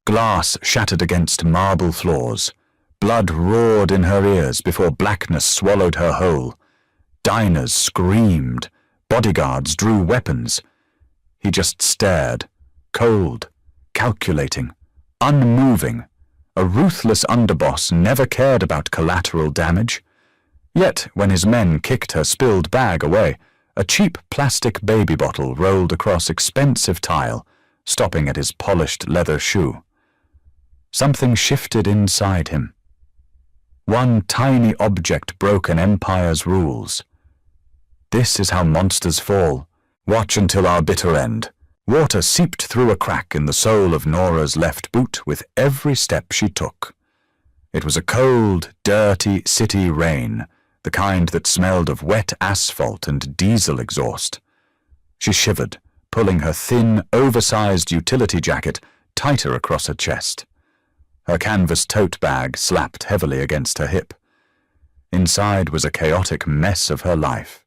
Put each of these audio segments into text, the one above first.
Glass shattered against marble floors. Blood roared in her ears before blackness swallowed her whole. Diners screamed. Bodyguards drew weapons. He just stared, cold, calculating, unmoving. A ruthless underboss never cared about collateral damage. Yet, when his men kicked her spilled bag away, a cheap plastic baby bottle rolled across expensive tile, stopping at his polished leather shoe. Something shifted inside him. One tiny object broke an empire's rules. This is how monsters fall. Watch until our bitter end. Water seeped through a crack in the sole of Nora's left boot with every step she took. It was a cold, dirty city rain, the kind that smelled of wet asphalt and diesel exhaust. She shivered, pulling her thin, oversized utility jacket tighter across her chest. Her canvas tote bag slapped heavily against her hip. Inside was a chaotic mess of her life.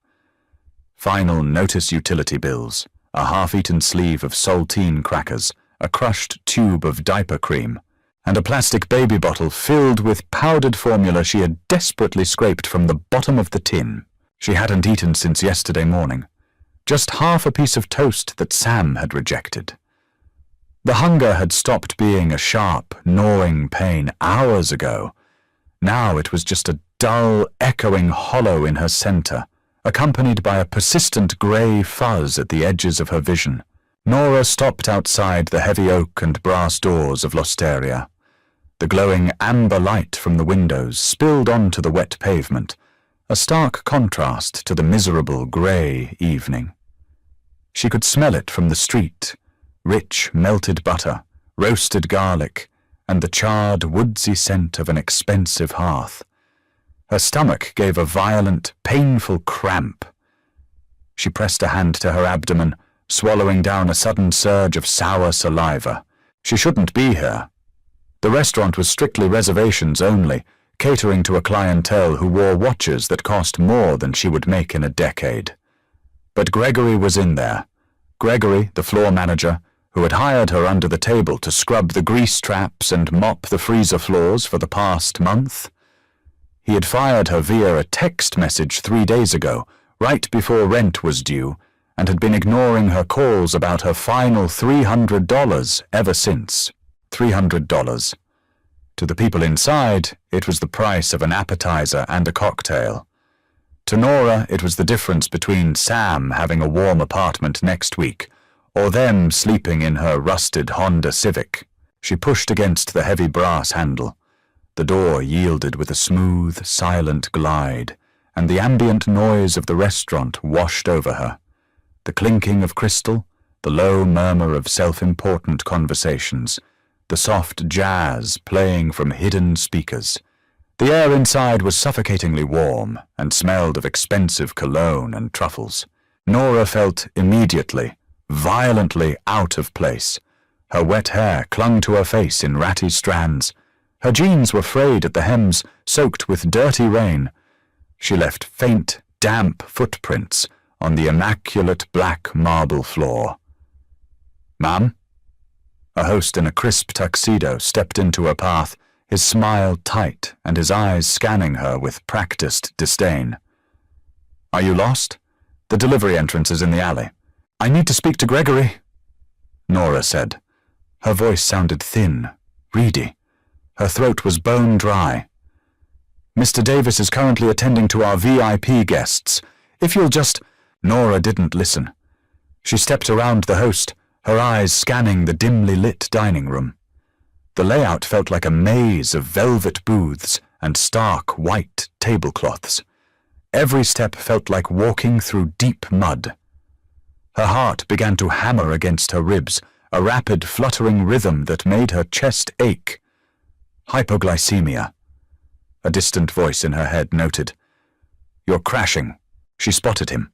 Final notice utility bills, a half-eaten sleeve of saltine crackers, a crushed tube of diaper cream, and a plastic baby bottle filled with powdered formula she had desperately scraped from the bottom of the tin. She hadn't eaten since yesterday morning. Just half a piece of toast that Sam had rejected. The hunger had stopped being a sharp, gnawing pain hours ago. Now it was just a dull, echoing hollow in her center, accompanied by a persistent grey fuzz at the edges of her vision. Nora stopped outside the heavy oak and brass doors of L'Osteria. The glowing amber light from the windows spilled onto the wet pavement, a stark contrast to the miserable grey evening. She could smell it from the street, rich melted butter, roasted garlic, and the charred woodsy scent of an expensive hearth. Her stomach gave a violent, painful cramp. She pressed a hand to her abdomen, swallowing down a sudden surge of sour saliva. She shouldn't be here. The restaurant was strictly reservations only, catering to a clientele who wore watches that cost more than she would make in a decade. But Gregory was in there. Gregory, the floor manager, who had hired her under the table to scrub the grease traps and mop the freezer floors for the past month. He had fired her via a text message 3 days ago, right before rent was due, and had been ignoring her calls about her final $300 ever since. $300. To the people inside, it was the price of an appetizer and a cocktail. To Nora, it was the difference between Sam having a warm apartment next week, or them sleeping in her rusted Honda Civic. She pushed against the heavy brass handle. The door yielded with a smooth, silent glide, and the ambient noise of the restaurant washed over her. The clinking of crystal, the low murmur of self-important conversations, the soft jazz playing from hidden speakers. The air inside was suffocatingly warm and smelled of expensive cologne and truffles. Nora felt immediately, violently out of place. Her wet hair clung to her face in ratty strands. Her jeans were frayed at the hems, soaked with dirty rain. She left faint, damp footprints on the immaculate black marble floor. "Ma'am?" A host in a crisp tuxedo stepped into her path, his smile tight and his eyes scanning her with practiced disdain. "Are you lost? The delivery entrance is in the alley." "I need to speak to Gregory," Nora said. Her voice sounded thin, reedy. Her throat was bone dry. "Mr. Davis is currently attending to our VIP guests. If you'll just—" Nora didn't listen. She stepped around the host, her eyes scanning the dimly lit dining room. The layout felt like a maze of velvet booths and stark white tablecloths. Every step felt like walking through deep mud. Her heart began to hammer against her ribs, a rapid, fluttering rhythm that made her chest ache. Hypoglycemia. A distant voice in her head noted. "You're crashing." She spotted him.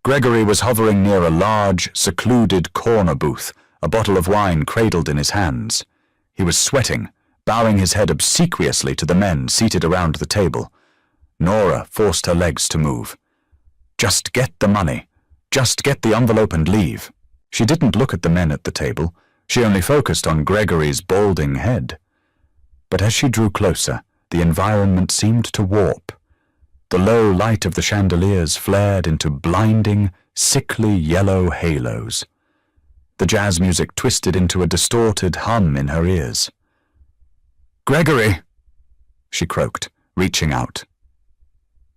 Gregory was hovering near a large, secluded corner booth, a bottle of wine cradled in his hands. He was sweating, bowing his head obsequiously to the men seated around the table. Nora forced her legs to move. Just get the money. Just get the envelope and leave. She didn't look at the men at the table. She only focused on Gregory's balding head. But as she drew closer, the environment seemed to warp. The low light of the chandeliers flared into blinding, sickly yellow halos. The jazz music twisted into a distorted hum in her ears. "Gregory!" she croaked, reaching out.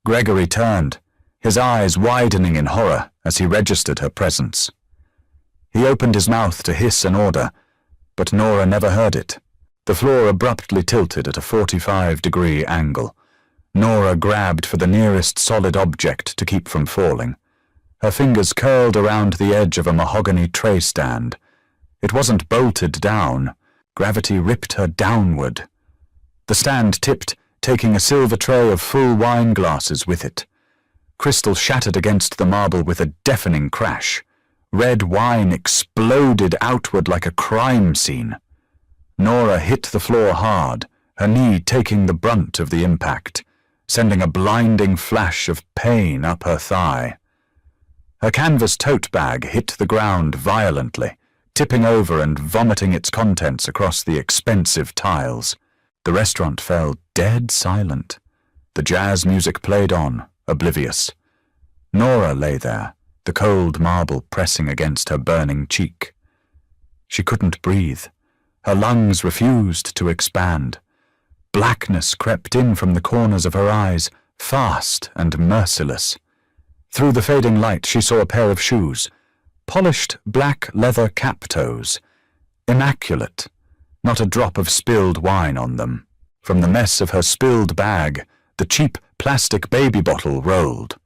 Gregory turned, his eyes widening in horror as he registered her presence. He opened his mouth to hiss an order, but Nora never heard it. The floor abruptly tilted at a 45-degree angle. Nora grabbed for the nearest solid object to keep from falling. Her fingers curled around the edge of a mahogany tray stand. It wasn't bolted down. Gravity ripped her downward. The stand tipped, taking a silver tray of full wine glasses with it. Crystal shattered against the marble with a deafening crash. Red wine exploded outward like a crime scene. Nora hit the floor hard, her knee taking the brunt of the impact, sending a blinding flash of pain up her thigh. Her canvas tote bag hit the ground violently, tipping over and vomiting its contents across the expensive tiles. The restaurant fell dead silent. The jazz music played on, oblivious. Nora lay there, the cold marble pressing against her burning cheek. She couldn't breathe. Her lungs refused to expand. Blackness crept in from the corners of her eyes, fast and merciless. Through the fading light she saw a pair of shoes, polished black leather cap-toes, immaculate, not a drop of spilled wine on them. From the mess of her spilled bag, the cheap plastic baby bottle rolled.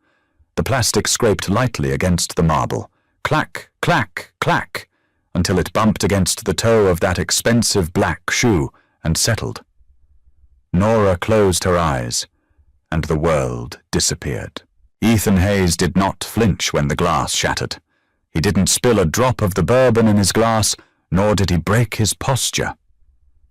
The plastic scraped lightly against the marble, clack, clack, clack, until it bumped against the toe of that expensive black shoe and settled. Nora closed her eyes, and the world disappeared. Ethan Hayes did not flinch when the glass shattered. He didn't spill a drop of the bourbon in his glass, nor did he break his posture.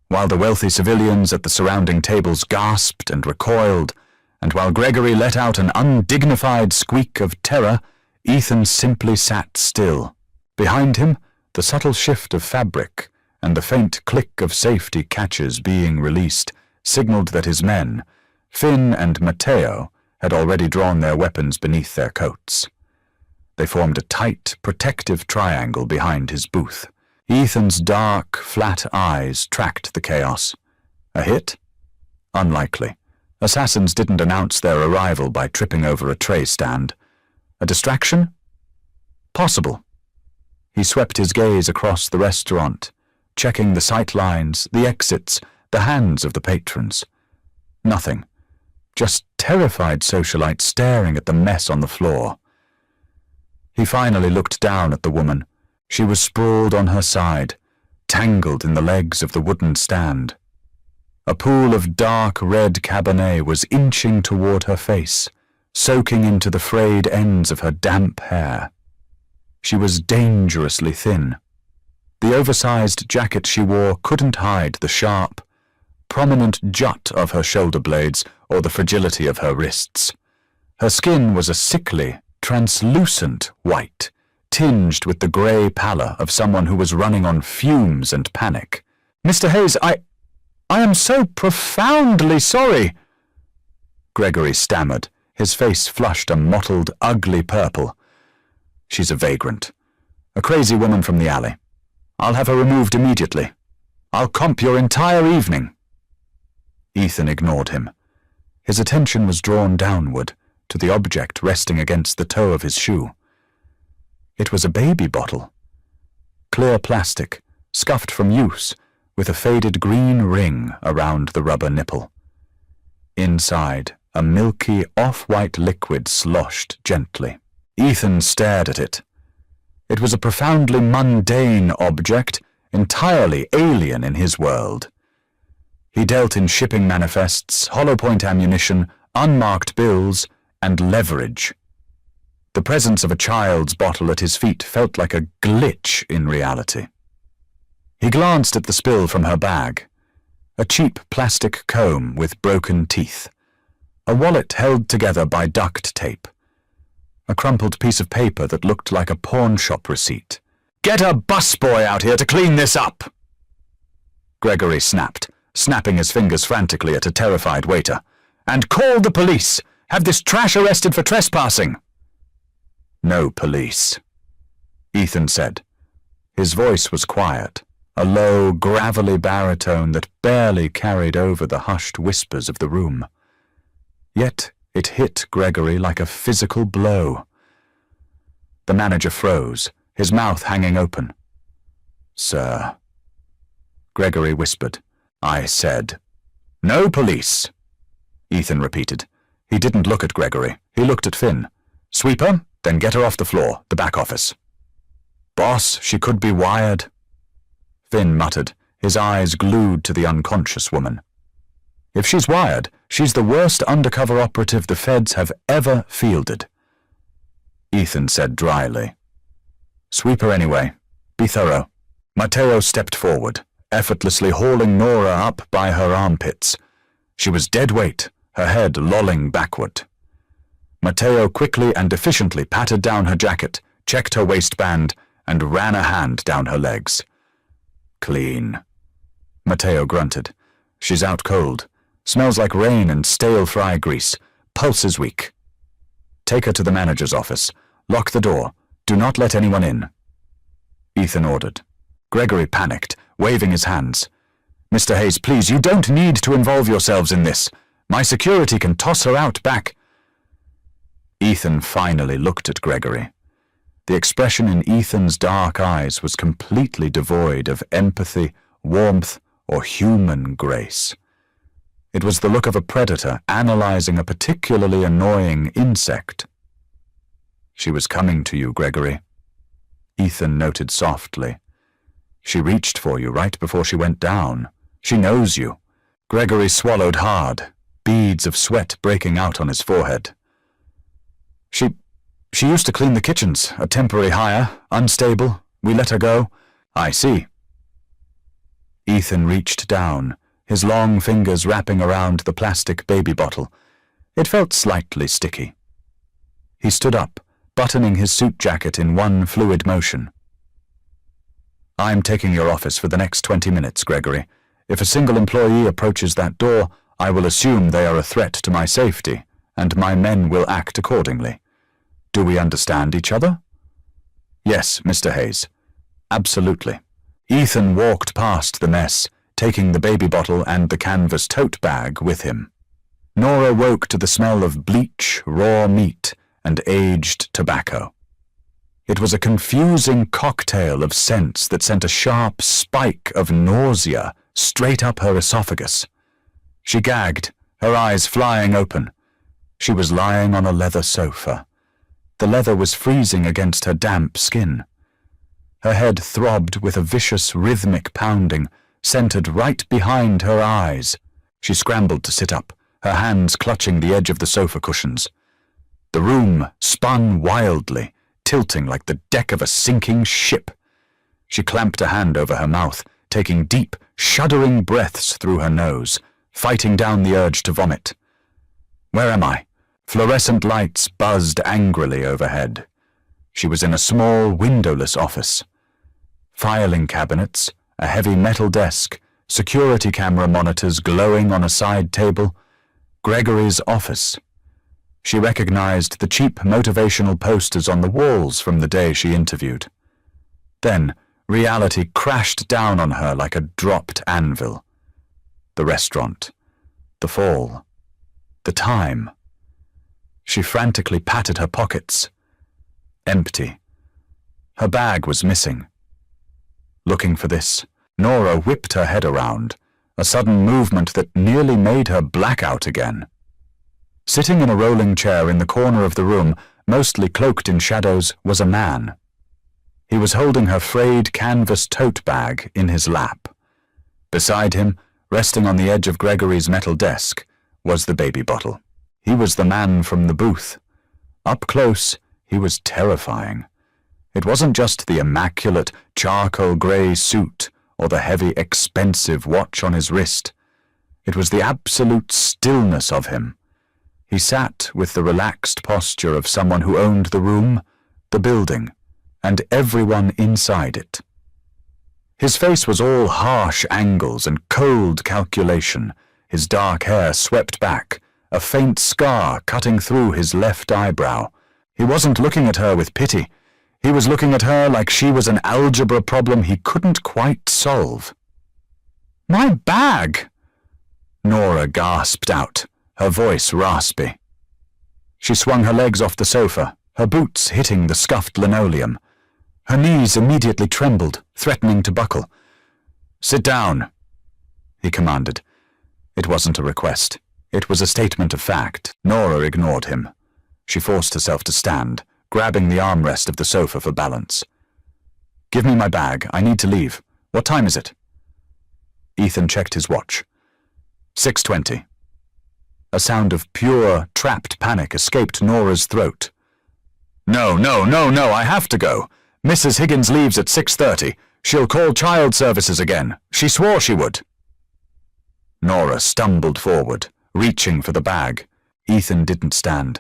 While the wealthy civilians at the surrounding tables gasped and recoiled, and while Gregory let out an undignified squeak of terror, Ethan simply sat still. Behind him, the subtle shift of fabric and the faint click of safety catches being released signaled that his men, Finn and Matteo, had already drawn their weapons beneath their coats. They formed a tight, protective triangle behind his booth. Ethan's dark, flat eyes tracked the chaos. A hit? Unlikely. Assassins didn't announce their arrival by tripping over a tray stand. A distraction? Possible. He swept his gaze across the restaurant, checking the sight lines, the exits, the hands of the patrons. Nothing. Just terrified socialites staring at the mess on the floor. He finally looked down at the woman. She was sprawled on her side, tangled in the legs of the wooden stand. A pool of dark red Cabernet was inching toward her face, soaking into the frayed ends of her damp hair. She was dangerously thin. The oversized jacket she wore couldn't hide the sharp, prominent jut of her shoulder blades or the fragility of her wrists. Her skin was a sickly, translucent white, tinged with the grey pallor of someone who was running on fumes and panic. "Mr. Hayes, I am so profoundly sorry," Gregory stammered, his face flushed a mottled, ugly purple. "She's a vagrant. A crazy woman from the alley. I'll have her removed immediately. I'll comp your entire evening." Ethan ignored him. His attention was drawn downward, to the object resting against the toe of his shoe. It was a baby bottle. Clear plastic, scuffed from use, with a faded green ring around the rubber nipple. Inside, a milky, off-white liquid sloshed gently. Ethan stared at it. It was a profoundly mundane object, entirely alien in his world. He dealt in shipping manifests, hollow-point ammunition, unmarked bills, and leverage. The presence of a child's bottle at his feet felt like a glitch in reality. He glanced at the spill from her bag. A cheap plastic comb with broken teeth. A wallet held together by duct tape. A crumpled piece of paper that looked like a pawn shop receipt. Get a busboy out here to clean this up! Gregory snapped, snapping his fingers frantically at a terrified waiter. And call the police! Have this trash arrested for trespassing! No police, Ethan said. His voice was quiet, a low, gravelly baritone that barely carried over the hushed whispers of the room. Yet it hit Gregory like a physical blow. The manager froze, his mouth hanging open. Sir, Gregory whispered. I said, no police, Ethan repeated. He didn't look at Gregory. He looked at Finn. Sweep her, then get her off the floor, the back office. Boss, she could be wired. Finn muttered, his eyes glued to the unconscious woman. If she's wired, she's the worst undercover operative the feds have ever fielded. Ethan said dryly. Sweep her anyway. Be thorough. Matteo stepped forward, effortlessly hauling Nora up by her armpits. She was dead weight, her head lolling backward. Matteo quickly and efficiently patted down her jacket, checked her waistband, and ran a hand down her legs. Clean. Matteo grunted. She's out cold. Smells like rain and stale fry grease. Pulse is weak. Take her to the manager's office. Lock the door. Do not let anyone in. Ethan ordered. Gregory panicked, waving his hands. Mr. Hayes, please, you don't need to involve yourselves in this. My security can toss her out back. Ethan finally looked at Gregory. The expression in Ethan's dark eyes was completely devoid of empathy, warmth, or human grace. It was the look of a predator analyzing a particularly annoying insect. She was coming to you, Gregory, Ethan noted softly. She reached for you right before she went down. She knows you. Gregory swallowed hard, beads of sweat breaking out on his forehead. She used to clean the kitchens, a temporary hire, unstable. We let her go. I see. Ethan reached down, his long fingers wrapping around the plastic baby bottle. It felt slightly sticky. He stood up, buttoning his suit jacket in one fluid motion. I'm taking your office for the next 20 minutes, Gregory. If a single employee approaches that door, I will assume they are a threat to my safety, and my men will act accordingly. Do we understand each other? Yes, Mr. Hayes. Absolutely. Ethan walked past the mess, taking the baby bottle and the canvas tote bag with him. Nora woke to the smell of bleach, raw meat, and aged tobacco. It was a confusing cocktail of scents that sent a sharp spike of nausea straight up her esophagus. She gagged, her eyes flying open. She was lying on a leather sofa. The leather was freezing against her damp skin. Her head throbbed with a vicious rhythmic pounding, centered right behind her eyes. She scrambled to sit up, her hands clutching the edge of the sofa cushions. The room spun wildly, tilting like the deck of a sinking ship. She clamped a hand over her mouth, taking deep, shuddering breaths through her nose, fighting down the urge to vomit. Where am I? Fluorescent lights buzzed angrily overhead. She was in a small, windowless office. Filing cabinets, a heavy metal desk, security camera monitors glowing on a side table. Gregory's office. She recognized the cheap motivational posters on the walls from the day she interviewed. Then, reality crashed down on her like a dropped anvil. The restaurant. The fall. The time. She frantically patted her pockets. Empty. Her bag was missing. Looking for this, Nora whipped her head around, a sudden movement that nearly made her black out again. Sitting in a rolling chair in the corner of the room, mostly cloaked in shadows, was a man. He was holding her frayed canvas tote bag in his lap. Beside him, resting on the edge of Gregory's metal desk, was the baby bottle. He was the man from the booth. Up close, he was terrifying. It wasn't just the immaculate charcoal grey suit or the heavy, expensive watch on his wrist. It was the absolute stillness of him. He sat with the relaxed posture of someone who owned the room, the building, and everyone inside it. His face was all harsh angles and cold calculation, his dark hair swept back, a faint scar cutting through his left eyebrow. He wasn't looking at her with pity. He was looking at her like she was an algebra problem he couldn't quite solve. "My bag!" Nora gasped out, her voice raspy. She swung her legs off the sofa, her boots hitting the scuffed linoleum. Her knees immediately trembled, threatening to buckle. "Sit down," he commanded. It wasn't a request. It was a statement of fact. Nora ignored him. She forced herself to stand, grabbing the armrest of the sofa for balance. "Give me my bag. I need to leave. What time is it?" Ethan checked his watch. 6:20. A sound of pure, trapped panic escaped Nora's throat. No, I have to go. Mrs. Higgins leaves at 6:30. She'll call child services again. She swore she would." Nora stumbled forward, reaching for the bag. Ethan didn't stand.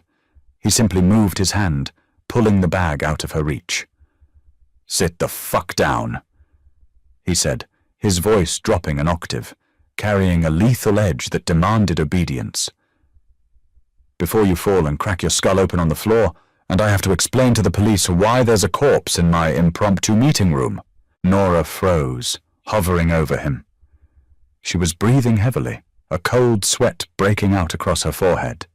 He simply moved his hand, pulling the bag out of her reach. "Sit the fuck down," he said, his voice dropping an octave, carrying a lethal edge that demanded obedience. "Before you fall and crack your skull open on the floor, and I have to explain to the police why there's a corpse in my impromptu meeting room." Nora froze, hovering over him. She was breathing heavily, a cold sweat breaking out across her forehead.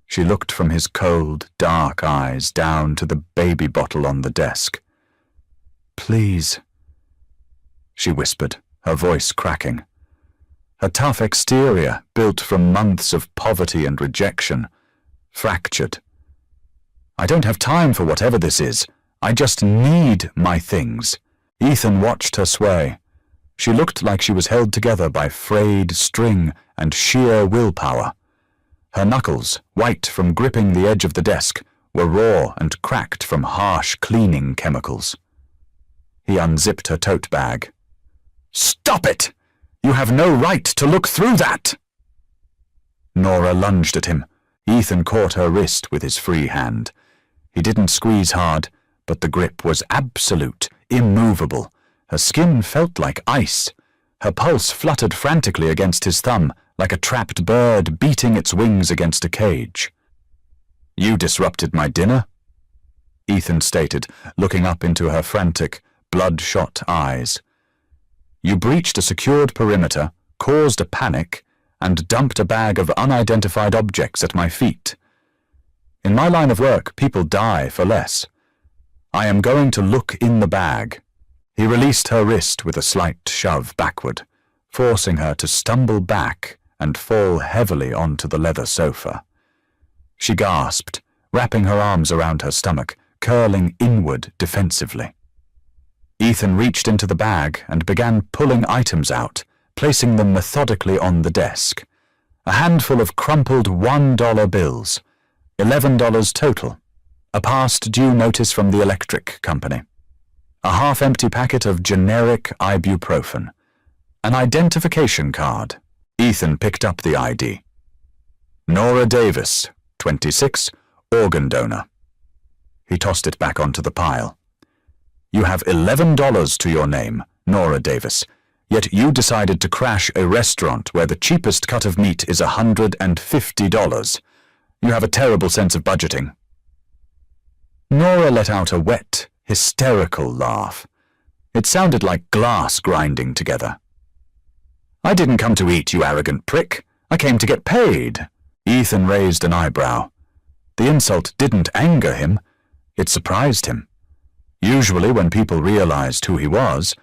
She looked from his cold, dark eyes down to the baby bottle on the desk. "Please," she whispered, her voice cracking. Her tough exterior, built from months of poverty and rejection, fractured. "I don't have time for whatever this is. I just need my things." Ethan watched her sway. She looked like she was held together by frayed string and sheer willpower. Her knuckles, white from gripping the edge of the desk, were raw and cracked from harsh cleaning chemicals. He unzipped her tote bag. "Stop it! You have no right to look through that!" Nora lunged at him. Ethan caught her wrist with his free hand. He didn't squeeze hard, but the grip was absolute, immovable. Her skin felt like ice. Her pulse fluttered frantically against his thumb, like a trapped bird beating its wings against a cage. "You disrupted my dinner?" Ethan stated, looking up into her frantic, bloodshot eyes. "You breached a secured perimeter, caused a panic, and dumped a bag of unidentified objects at my feet. In my line of work, people die for less. I am going to look in the bag." He released her wrist with a slight shove backward, forcing her to stumble back and fall heavily onto the leather sofa. She gasped, wrapping her arms around her stomach, curling inward defensively. Ethan reached into the bag and began pulling items out, placing them methodically on the desk. A handful of crumpled $1 bills, $11 total, a past due notice from the electric company, a half-empty packet of generic ibuprofen, an identification card. Ethan picked up the ID. "Nora Davis, 26, organ donor." He tossed it back onto the pile. "You have $11 to your name, Nora Davis, yet you decided to crash a restaurant where the cheapest cut of meat is $150. You have a terrible sense of budgeting." Nora let out a wet, hysterical laugh. It sounded like glass grinding together. "I didn't come to eat, you arrogant prick. I came to get paid." Ethan raised an eyebrow. The insult didn't anger him. It surprised him. Usually when people realized who he was,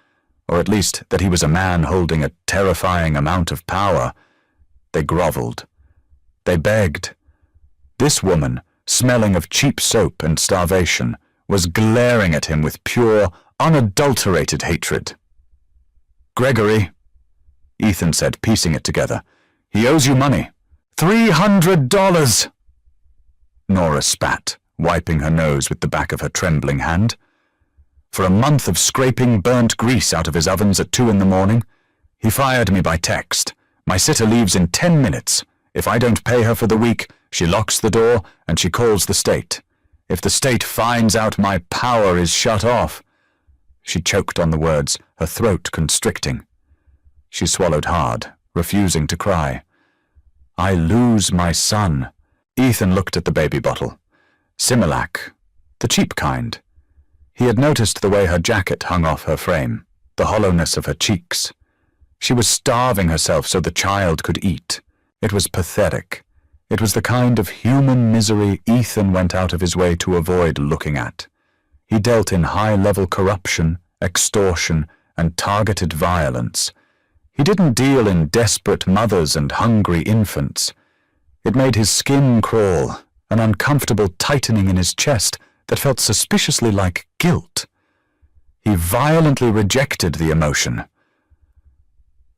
or at least that he was a man holding a terrifying amount of power, they groveled. They begged. This woman, smelling of cheap soap and starvation, was glaring at him with pure, unadulterated hatred. "Gregory," Ethan said, piecing it together, "he owes you money. $300! Nora spat, wiping her nose with the back of her trembling hand. "For a month of scraping burnt grease out of his ovens at 2 a.m, he fired me by text. My sitter leaves in 10 minutes. If I don't pay her for the week, she locks the door and she calls the state. If the state finds out my power is shut off. She choked on the words, her throat constricting. She swallowed hard, refusing to cry. I lose my son. Ethan looked at the baby bottle. Similac, the cheap kind. He had noticed the way her jacket hung off her frame, the hollowness of her cheeks. She was starving herself so the child could eat. It was pathetic. It was the kind of human misery Ethan went out of his way to avoid looking at. He dealt in high-level corruption, extortion, and targeted violence. He didn't deal in desperate mothers and hungry infants. It made his skin crawl, an uncomfortable tightening in his chest that felt suspiciously like guilt. He violently rejected the emotion.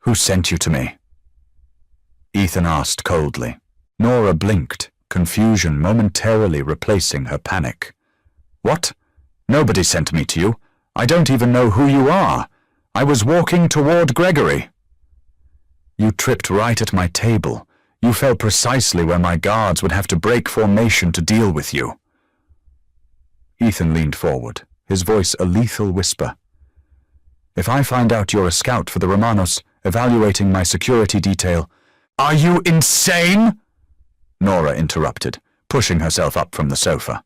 Who sent you to me? Ethan asked coldly. Nora blinked, confusion momentarily replacing her panic. What? Nobody sent me to you. I don't even know who you are. I was walking toward Gregory. You tripped right at my table. You fell precisely where my guards would have to break formation to deal with you. Ethan leaned forward, his voice a lethal whisper. If I find out you're a scout for the Romanos, evaluating my security detail— Are you insane? Nora interrupted, pushing herself up from the sofa.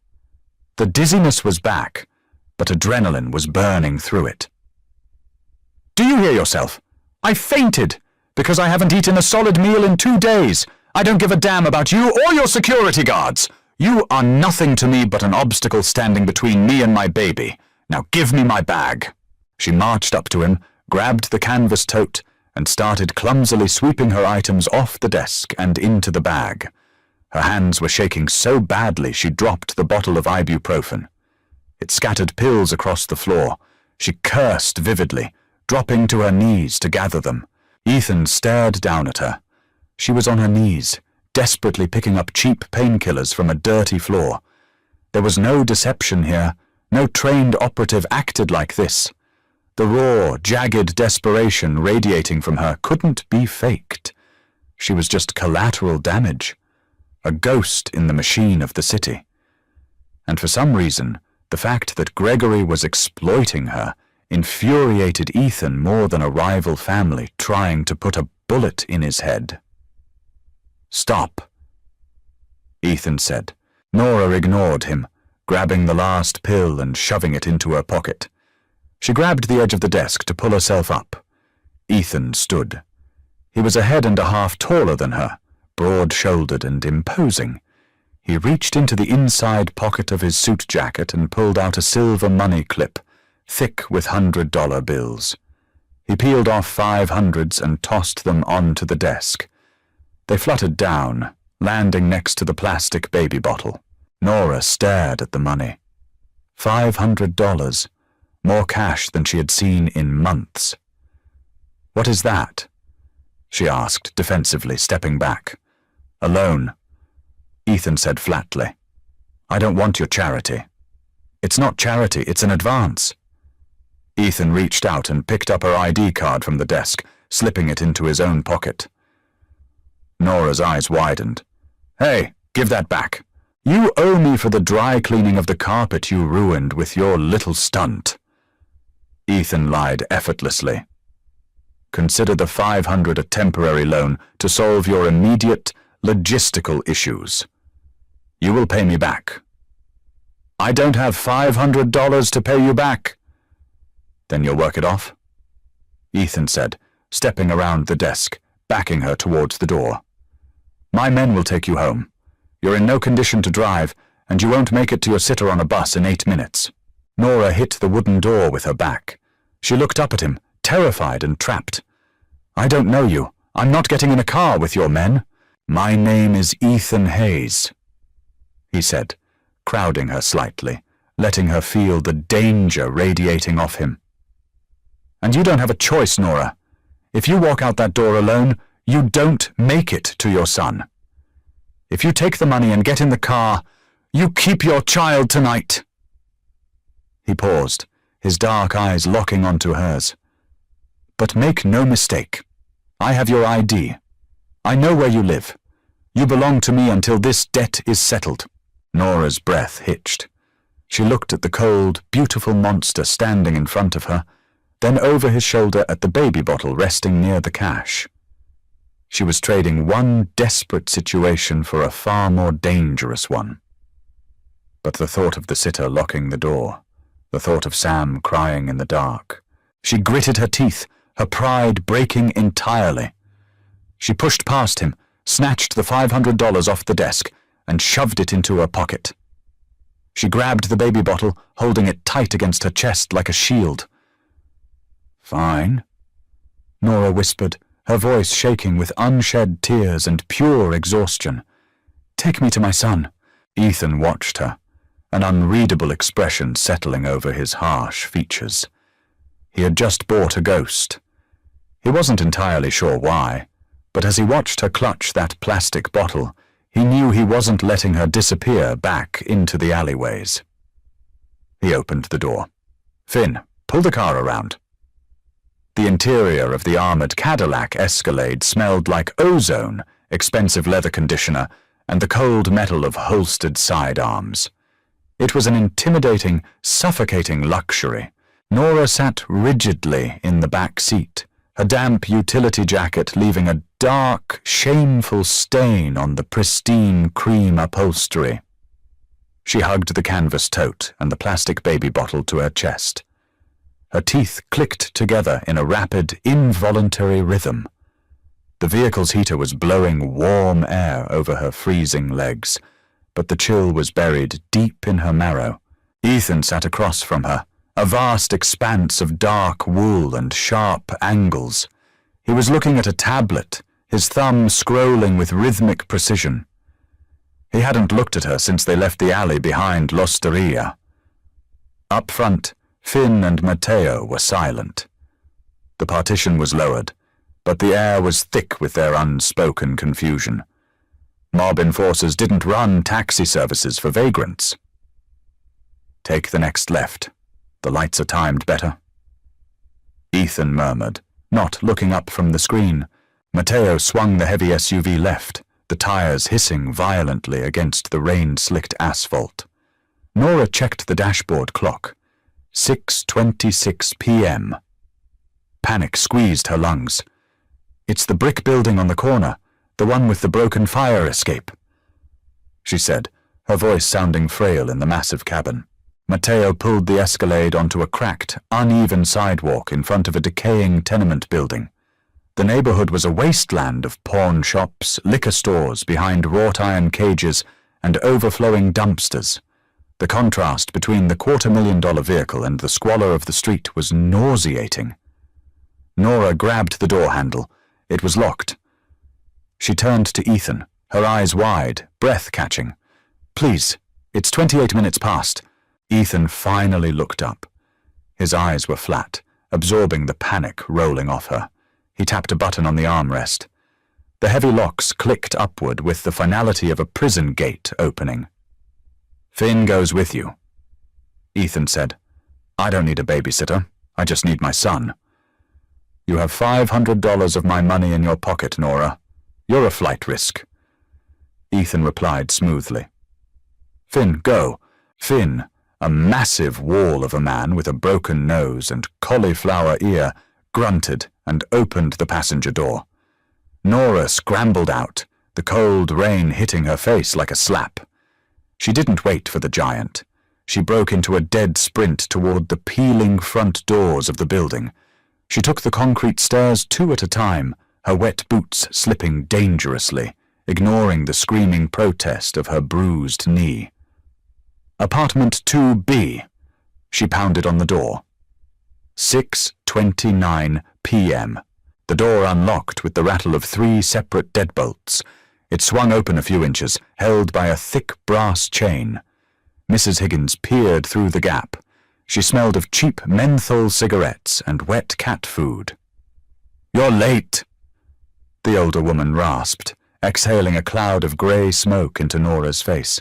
The dizziness was back, but adrenaline was burning through it. Do you hear yourself? I fainted, because I haven't eaten a solid meal in 2 days. I don't give a damn about you or your security guards. You are nothing to me but an obstacle standing between me and my baby. Now give me my bag. She marched up to him, grabbed the canvas tote, and started clumsily sweeping her items off the desk and into the bag. Her hands were shaking so badly she dropped the bottle of ibuprofen. It scattered pills across the floor. She cursed vividly, dropping to her knees to gather them. Ethan stared down at her. She was on her knees, desperately picking up cheap painkillers from a dirty floor. There was no deception here. No trained operative acted like this. The raw, jagged desperation radiating from her couldn't be faked. She was just collateral damage, a ghost in the machine of the city. And for some reason, the fact that Gregory was exploiting her infuriated Ethan more than a rival family trying to put a bullet in his head. Stop, Ethan said. Nora ignored him, grabbing the last pill and shoving it into her pocket. She grabbed the edge of the desk to pull herself up. Ethan stood. He was a head and a half taller than her, broad-shouldered and imposing. He reached into the inside pocket of his suit jacket and pulled out a silver money clip, thick with $100 bills. He peeled off 500s and tossed them onto the desk. They fluttered down, landing next to the plastic baby bottle. Nora stared at the money. $500. More cash than she had seen in months. What is that? She asked defensively, stepping back. A loan. Ethan said flatly. I don't want your charity. It's not charity, it's an advance. Ethan reached out and picked up her ID card from the desk, slipping it into his own pocket. Nora's eyes widened. Hey, give that back. You owe me for the dry cleaning of the carpet you ruined with your little stunt. Ethan lied effortlessly. Consider the 500 a temporary loan to solve your immediate logistical issues. You will pay me back. I don't have $500 to pay you back. Then you'll work it off? Ethan said, stepping around the desk, backing her towards the door. My men will take you home. You're in no condition to drive, and you won't make it to your sitter on a bus in 8 minutes. Nora hit the wooden door with her back. She looked up at him, terrified and trapped. I don't know you. I'm not getting in a car with your men. My name is Ethan Hayes, he said, crowding her slightly, letting her feel the danger radiating off him. And you don't have a choice, Nora. If you walk out that door alone, you don't make it to your son. If you take the money and get in the car, you keep your child tonight. He paused, his dark eyes locking onto hers. But make no mistake. I have your ID. I know where you live. You belong to me until this debt is settled. Nora's breath hitched. She looked at the cold, beautiful monster standing in front of her, then over his shoulder at the baby bottle resting near the cash. She was trading one desperate situation for a far more dangerous one. But the thought of the sitter locking the door, the thought of Sam crying in the dark, she gritted her teeth, her pride breaking entirely. She pushed past him, snatched the $500 off the desk, and shoved it into her pocket. She grabbed the baby bottle, holding it tight against her chest like a shield. "Fine," Nora whispered, her voice shaking with unshed tears and pure exhaustion. "Take me to my son." Ethan watched her, an unreadable expression settling over his harsh features. He had just bought a ghost. He wasn't entirely sure why, but as he watched her clutch that plastic bottle, he knew he wasn't letting her disappear back into the alleyways. He opened the door. "Finn, pull the car around." The interior of the armored Cadillac Escalade smelled like ozone, expensive leather conditioner, and the cold metal of holstered sidearms. It was an intimidating, suffocating luxury. Nora sat rigidly in the back seat, her damp utility jacket leaving a dark, shameful stain on the pristine cream upholstery. She hugged the canvas tote and the plastic baby bottle to her chest. Her teeth clicked together in a rapid, involuntary rhythm. The vehicle's heater was blowing warm air over her freezing legs, but the chill was buried deep in her marrow. Ethan sat across from her, a vast expanse of dark wool and sharp angles. He was looking at a tablet, his thumb scrolling with rhythmic precision. He hadn't looked at her since they left the alley behind L'Osteria. Up front, Finn and Matteo were silent. The partition was lowered, but the air was thick with their unspoken confusion. Mob enforcers didn't run taxi services for vagrants. "Take the next left. The lights are timed better." Ethan murmured, not looking up from the screen. Matteo swung the heavy SUV left, the tires hissing violently against the rain-slicked asphalt. Nora checked the dashboard clock. 6:26 p.m. Panic squeezed her lungs. "It's the brick building on the corner, the one with the broken fire escape," she said, her voice sounding frail in the massive cabin. Matteo pulled the Escalade onto a cracked, uneven sidewalk in front of a decaying tenement building. The neighborhood was a wasteland of pawn shops, liquor stores behind wrought iron cages, and overflowing dumpsters. The contrast between the $250,000 vehicle and the squalor of the street was nauseating. Nora grabbed the door handle. It was locked. She turned to Ethan, her eyes wide, breath catching. "Please, it's 28 minutes past." Ethan finally looked up. His eyes were flat, absorbing the panic rolling off her. He tapped a button on the armrest. The heavy locks clicked upward with the finality of a prison gate opening. "Finn goes with you," Ethan said. "I don't need a babysitter. I just need my son." "You have $500 of my money in your pocket, Nora. You're a flight risk." Ethan replied smoothly. "Finn, go." Finn, a massive wall of a man with a broken nose and cauliflower ear, grunted and opened the passenger door. Nora scrambled out, the cold rain hitting her face like a slap. She didn't wait for the giant. She broke into a dead sprint toward the peeling front doors of the building. She took the concrete stairs 2 at a time, her wet boots slipping dangerously, ignoring the screaming protest of her bruised knee. "Apartment 2B." She pounded on the door. 6:29 p.m. The door unlocked with the rattle of 3 separate deadbolts. It swung open a few inches, held by a thick brass chain. Mrs. Higgins peered through the gap. She smelled of cheap menthol cigarettes and wet cat food. "You're late," the older woman rasped, exhaling a cloud of grey smoke into Nora's face.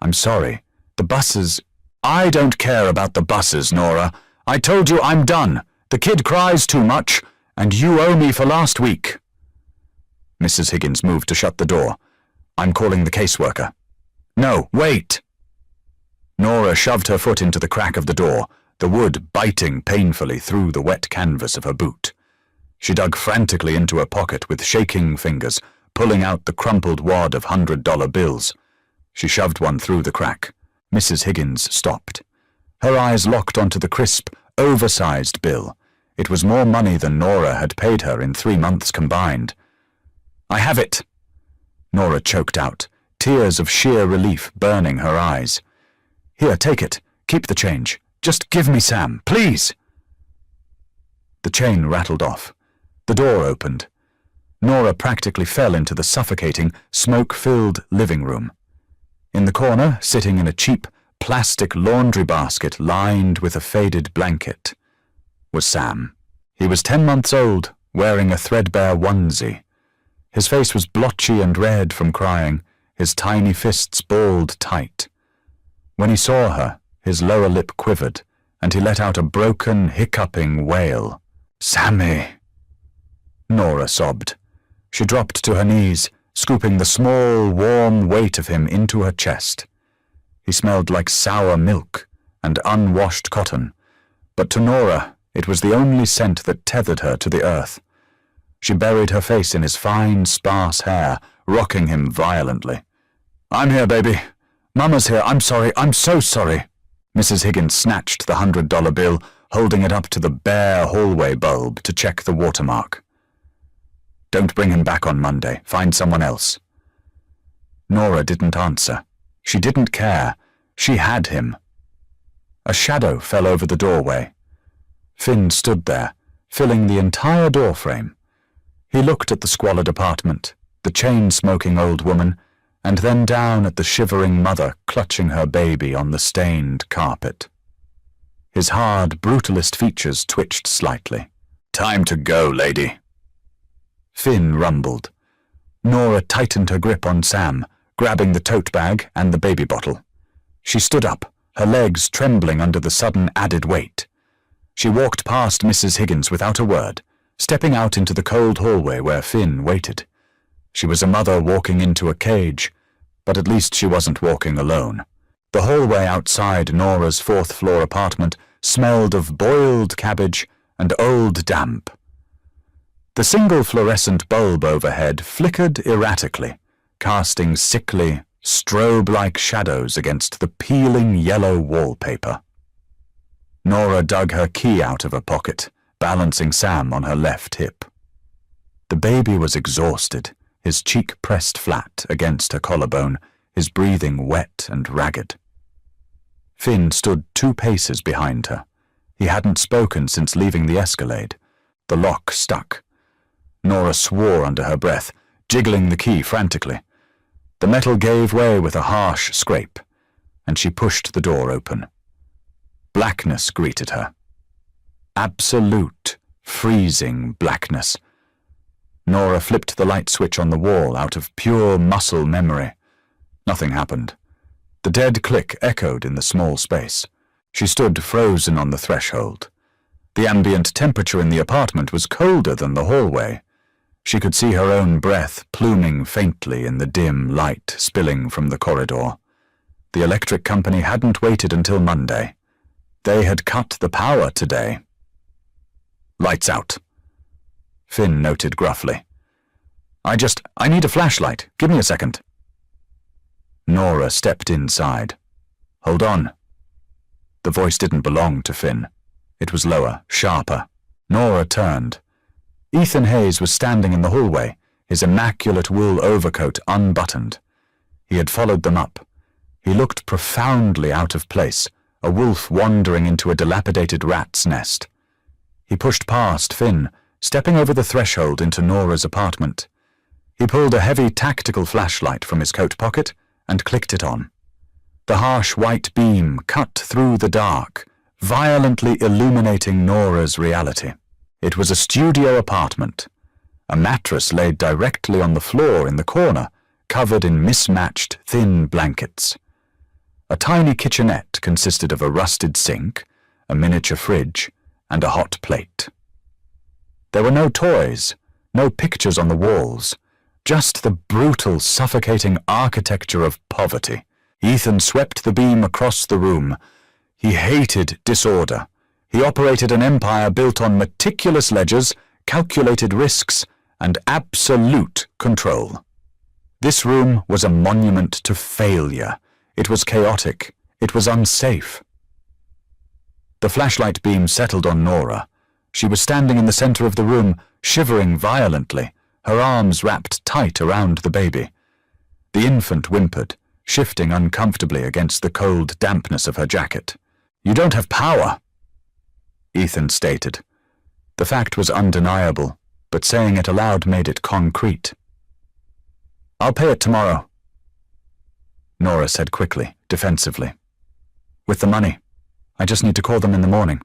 "I'm sorry. The buses—" "I don't care about the buses, Nora. I told you I'm done. The kid cries too much, and you owe me for last week." Mrs. Higgins moved to shut the door. "I'm calling the caseworker." "No, wait." Nora shoved her foot into the crack of the door, the wood biting painfully through the wet canvas of her boot. She dug frantically into her pocket with shaking fingers, pulling out the crumpled wad of $100 bills. She shoved one through the crack. Mrs. Higgins stopped. Her eyes locked onto the crisp, oversized bill. It was more money than Nora had paid her in 3 months combined. "I have it," Nora choked out, tears of sheer relief burning her eyes. "Here, take it. Keep the change. Just give me Sam, please." The chain rattled off. The door opened. Nora practically fell into the suffocating, smoke-filled living room. In the corner, sitting in a cheap, plastic laundry basket lined with a faded blanket, was Sam. He was 10 months old, wearing a threadbare onesie. His face was blotchy and red from crying, his tiny fists balled tight. When he saw her, his lower lip quivered, and he let out a broken, hiccuping wail. "Sammy!" Nora sobbed. She dropped to her knees, scooping the small, warm weight of him into her chest. He smelled like sour milk and unwashed cotton, but to Nora it was the only scent that tethered her to the earth. She buried her face in his fine, sparse hair, rocking him violently. "I'm here, baby. Mama's here. I'm sorry. I'm so sorry." Mrs. Higgins snatched the $100 bill, holding it up to the bare hallway bulb to check the watermark. "Don't bring him back on Monday. Find someone else." Nora didn't answer. She didn't care. She had him. A shadow fell over the doorway. Finn stood there, filling the entire doorframe. He looked at the squalid apartment, the chain-smoking old woman, and then down at the shivering mother clutching her baby on the stained carpet. His hard, brutalist features twitched slightly. "Time to go, lady." Finn rumbled. Nora tightened her grip on Sam, grabbing the tote bag and the baby bottle. She stood up, her legs trembling under the sudden added weight. She walked past Mrs. Higgins without a word, stepping out into the cold hallway where Finn waited. She was a mother walking into a cage, but at least she wasn't walking alone. The hallway outside Nora's 4th-floor apartment smelled of boiled cabbage and old damp. The single fluorescent bulb overhead flickered erratically, casting sickly, strobe-like shadows against the peeling yellow wallpaper. Nora dug her key out of her pocket, balancing Sam on her left hip. The baby was exhausted, his cheek pressed flat against her collarbone, his breathing wet and ragged. Finn stood 2 paces behind her. He hadn't spoken since leaving the Escalade. The lock stuck. Nora swore under her breath, jiggling the key frantically. The metal gave way with a harsh scrape, and she pushed the door open. Blackness greeted her. Absolute, freezing blackness. Nora flipped the light switch on the wall out of pure muscle memory. Nothing happened. The dead click echoed in the small space. She stood frozen on the threshold. The ambient temperature in the apartment was colder than the hallway. She could see her own breath pluming faintly in the dim light spilling from the corridor. The electric company hadn't waited until Monday. They had cut the power today. "Lights out," Finn noted gruffly. I need a flashlight. Give me a second." Nora stepped inside. "Hold on." The voice didn't belong to Finn. It was lower, sharper. Nora turned. Ethan Hayes was standing in the hallway, his immaculate wool overcoat unbuttoned. He had followed them up. He looked profoundly out of place, a wolf wandering into a dilapidated rat's nest. He pushed past Finn, stepping over the threshold into Nora's apartment. He pulled a heavy tactical flashlight from his coat pocket and clicked it on. The harsh white beam cut through the dark, violently illuminating Nora's reality. It was a studio apartment. A mattress laid directly on the floor in the corner, covered in mismatched, thin blankets. A tiny kitchenette consisted of a rusted sink, a miniature fridge, and a hot plate. There were no toys, no pictures on the walls, just the brutal, suffocating architecture of poverty, Ethan swept the beam across the room. He hated disorder. He operated an empire built on meticulous ledgers, calculated risks, and absolute control. This room was a monument to failure. It was chaotic. It was unsafe. The flashlight beam settled on Nora. She was standing in the center of the room, shivering violently, her arms wrapped tight around the baby. The infant whimpered, shifting uncomfortably against the cold dampness of her jacket. "You don't have power," Ethan stated. The fact was undeniable, but saying it aloud made it concrete. "I'll pay it tomorrow," Nora said quickly, defensively. "With the money. I just need to call them in the morning.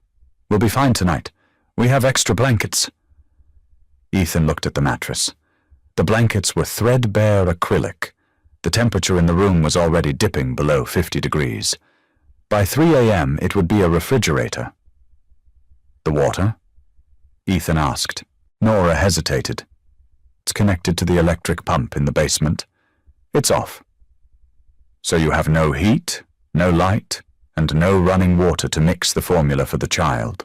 We'll be fine tonight. We have extra blankets." Ethan looked at the mattress. The blankets were threadbare acrylic. The temperature in the room was already dipping below 50 degrees. By 3 a.m. it would be a refrigerator. "The water?" Ethan asked. Nora hesitated. "It's connected to the electric pump in the basement. It's off." "So you have no heat, no light, and no running water to mix the formula for the child?"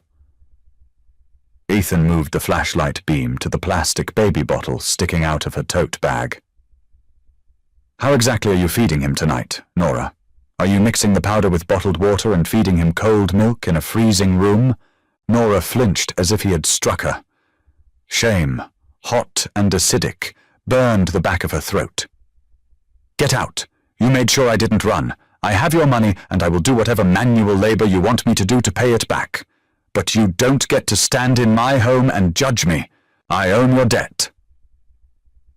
Ethan moved the flashlight beam to the plastic baby bottle sticking out of her tote bag. "How exactly are you feeding him tonight, Nora? Are you mixing the powder with bottled water and feeding him cold milk in a freezing room?" Nora flinched as if he had struck her. Shame, hot and acidic, burned the back of her throat. "Get out! You made sure I didn't run. I have your money, and I will do whatever manual labor you want me to do to pay it back. But you don't get to stand in my home and judge me. I own your debt."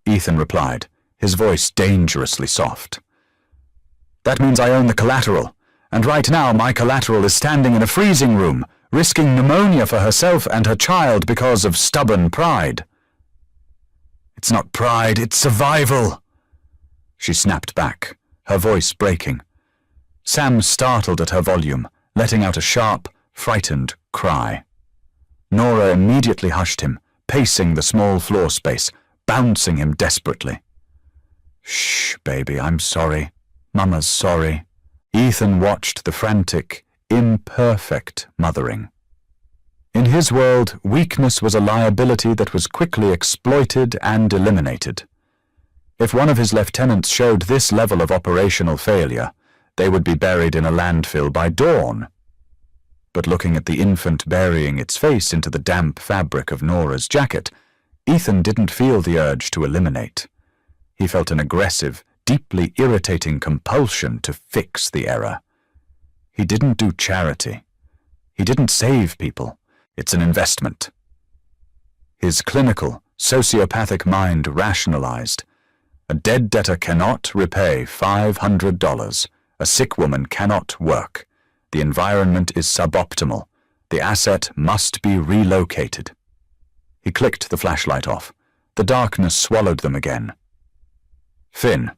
Ethan replied, his voice dangerously soft. "That means I own the collateral, and right now my collateral is standing in a freezing room, risking pneumonia for herself and her child because of stubborn pride." "It's not pride, it's survival," she snapped back, her voice breaking. Sam startled at her volume, letting out a sharp, frightened cry. Nora immediately hushed him, pacing the small floor space, bouncing him desperately. "Shh, baby, I'm sorry. Mama's sorry." Ethan watched the frantic, imperfect mothering. In his world, weakness was a liability that was quickly exploited and eliminated. If one of his lieutenants showed this level of operational failure, they would be buried in a landfill by dawn. But looking at the infant burying its face into the damp fabric of Nora's jacket, Ethan didn't feel the urge to eliminate. He felt an aggressive, deeply irritating compulsion to fix the error. He didn't do charity. He didn't save people. It's an investment. His clinical, sociopathic mind rationalized. A dead debtor cannot repay $500. A sick woman cannot work. The environment is suboptimal. The asset must be relocated. He clicked the flashlight off. The darkness swallowed them again. "Finn,"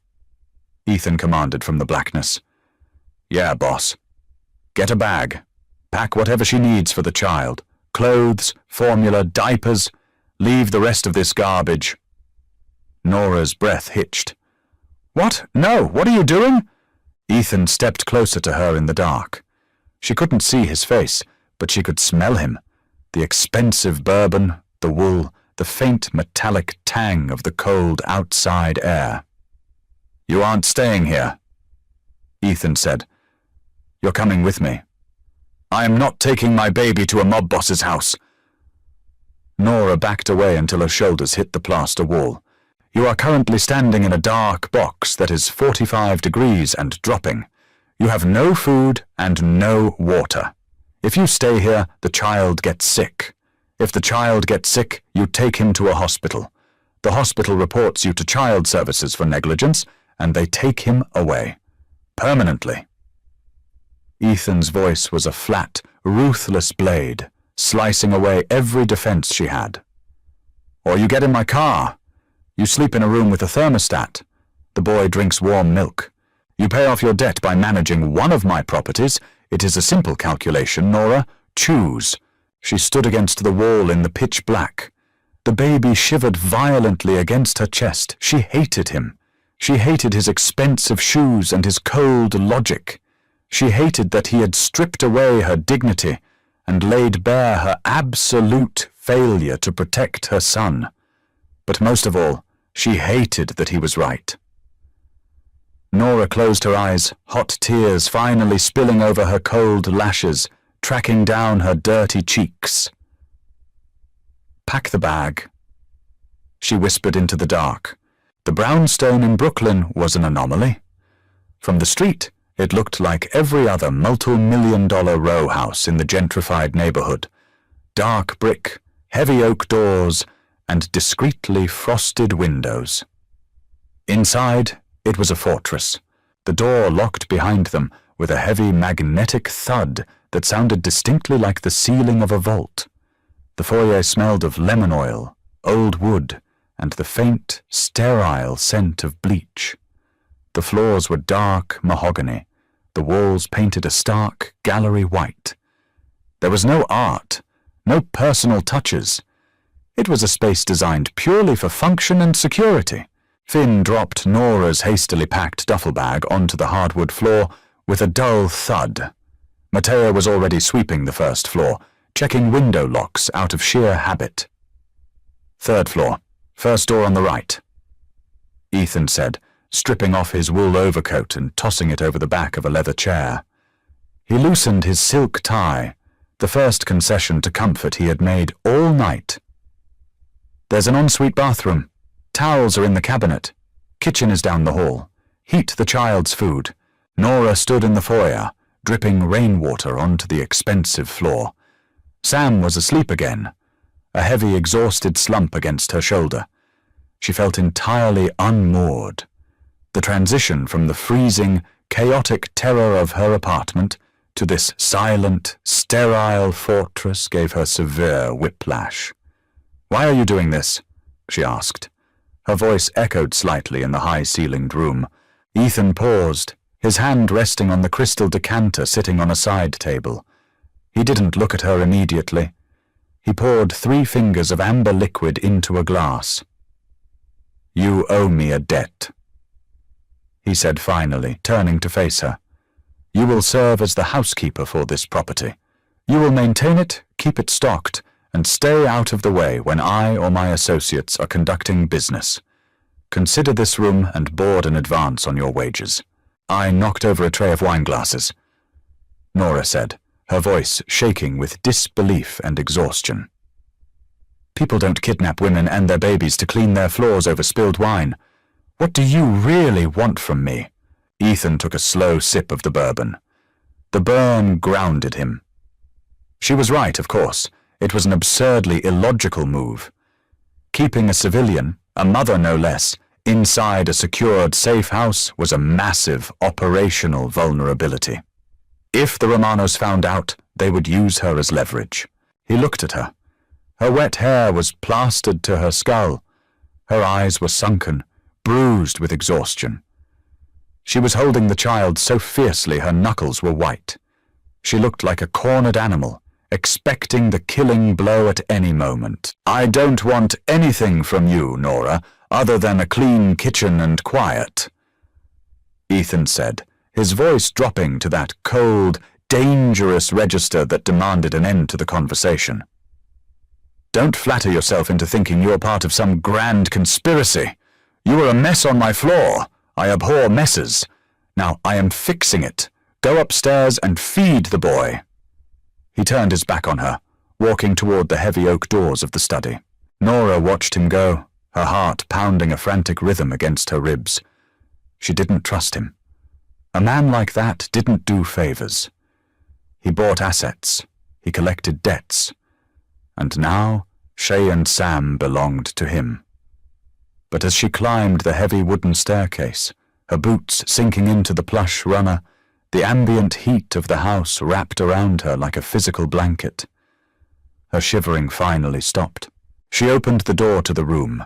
Ethan commanded from the blackness. "Yeah, boss. Get a bag. Pack whatever she needs for the child. Clothes, formula, diapers. Leave the rest of this garbage." Nora's breath hitched. "What? No, what are you doing?" Ethan stepped closer to her in the dark. She couldn't see his face, but she could smell him. The expensive bourbon, the wool, the faint metallic tang of the cold outside air. "You aren't staying here," Ethan said. "You're coming with me." "I am not taking my baby to a mob boss's house." Nora backed away until her shoulders hit the plaster wall. "You are currently standing in a dark box that is 45 degrees and dropping. You have no food and no water. If you stay here, the child gets sick. If the child gets sick, you take him to a hospital. The hospital reports you to child services for negligence, and they take him away. Permanently." Ethan's voice was a flat, ruthless blade, slicing away every defense she had. "Or you get in my car. You sleep in a room with a thermostat. The boy drinks warm milk. You pay off your debt by managing one of my properties. It is a simple calculation, Nora. Choose." She stood against the wall in the pitch black. The baby shivered violently against her chest. She hated him. She hated his expensive shoes and his cold logic. She hated that he had stripped away her dignity and laid bare her absolute failure to protect her son. But most of all, she hated that he was right. Nora closed her eyes, hot tears finally spilling over her cold lashes, tracking down her dirty cheeks. "Pack the bag," she whispered into the dark. The brownstone in Brooklyn was an anomaly. From the street, it looked like every other multi-million-dollar row house in the gentrified neighborhood. Dark brick, heavy oak doors, and discreetly frosted windows. Inside, it was a fortress, the door locked behind them with a heavy magnetic thud that sounded distinctly like the ceiling of a vault. The foyer smelled of lemon oil, old wood, and the faint, sterile scent of bleach. The floors were dark mahogany, the walls painted a stark gallery white. There was no art, no personal touches. It was a space designed purely for function and security. Finn dropped Nora's hastily packed duffel bag onto the hardwood floor with a dull thud. Matea was already sweeping the first floor, checking window locks out of sheer habit. "Third floor, first door on the right," Ethan said, stripping off his wool overcoat and tossing it over the back of a leather chair. He loosened his silk tie, the first concession to comfort he had made all night. "There's an ensuite bathroom. Towels are in the cabinet. Kitchen is down the hall. Heat the child's food." Nora stood in the foyer, dripping rainwater onto the expensive floor. Sam was asleep again, a heavy, exhausted slump against her shoulder. She felt entirely unmoored. The transition from the freezing, chaotic terror of her apartment to this silent, sterile fortress gave her severe whiplash. "Why are you doing this?" she asked. Her voice echoed slightly in the high-ceilinged room. Ethan paused, his hand resting on the crystal decanter sitting on a side table. He didn't look at her immediately. He poured 3 fingers of amber liquid into a glass. "You owe me a debt," he said finally, turning to face her. "You will serve as the housekeeper for this property. You will maintain it, keep it stocked, and stay out of the way when I or my associates are conducting business. Consider this room and board in advance on your wages." "I knocked over a tray of wine glasses," Nora said, her voice shaking with disbelief and exhaustion. "People don't kidnap women and their babies to clean their floors over spilled wine. What do you really want from me?" Ethan took a slow sip of the bourbon. The burn grounded him. She was right, of course. It was an absurdly illogical move. Keeping a civilian, a mother no less, inside a secured safe house was a massive operational vulnerability. If the Romanos found out, they would use her as leverage. He looked at her. Her wet hair was plastered to her skull. Her eyes were sunken, bruised with exhaustion. She was holding the child so fiercely her knuckles were white. She looked like a cornered animal, expecting the killing blow at any moment. "I don't want anything from you, Nora, other than a clean kitchen and quiet," Ethan said, his voice dropping to that cold, dangerous register that demanded an end to the conversation. "Don't flatter yourself into thinking you're part of some grand conspiracy. You were a mess on my floor. I abhor messes. Now I am fixing it. Go upstairs and feed the boy." He turned his back on her, walking toward the heavy oak doors of the study. Nora watched him go, her heart pounding a frantic rhythm against her ribs. She didn't trust him. A man like that didn't do favors. He bought assets. He collected debts. And now Shay and Sam belonged to him. But as she climbed the heavy wooden staircase, her boots sinking into the plush runner, the ambient heat of the house wrapped around her like a physical blanket. Her shivering finally stopped. She opened the door to the room.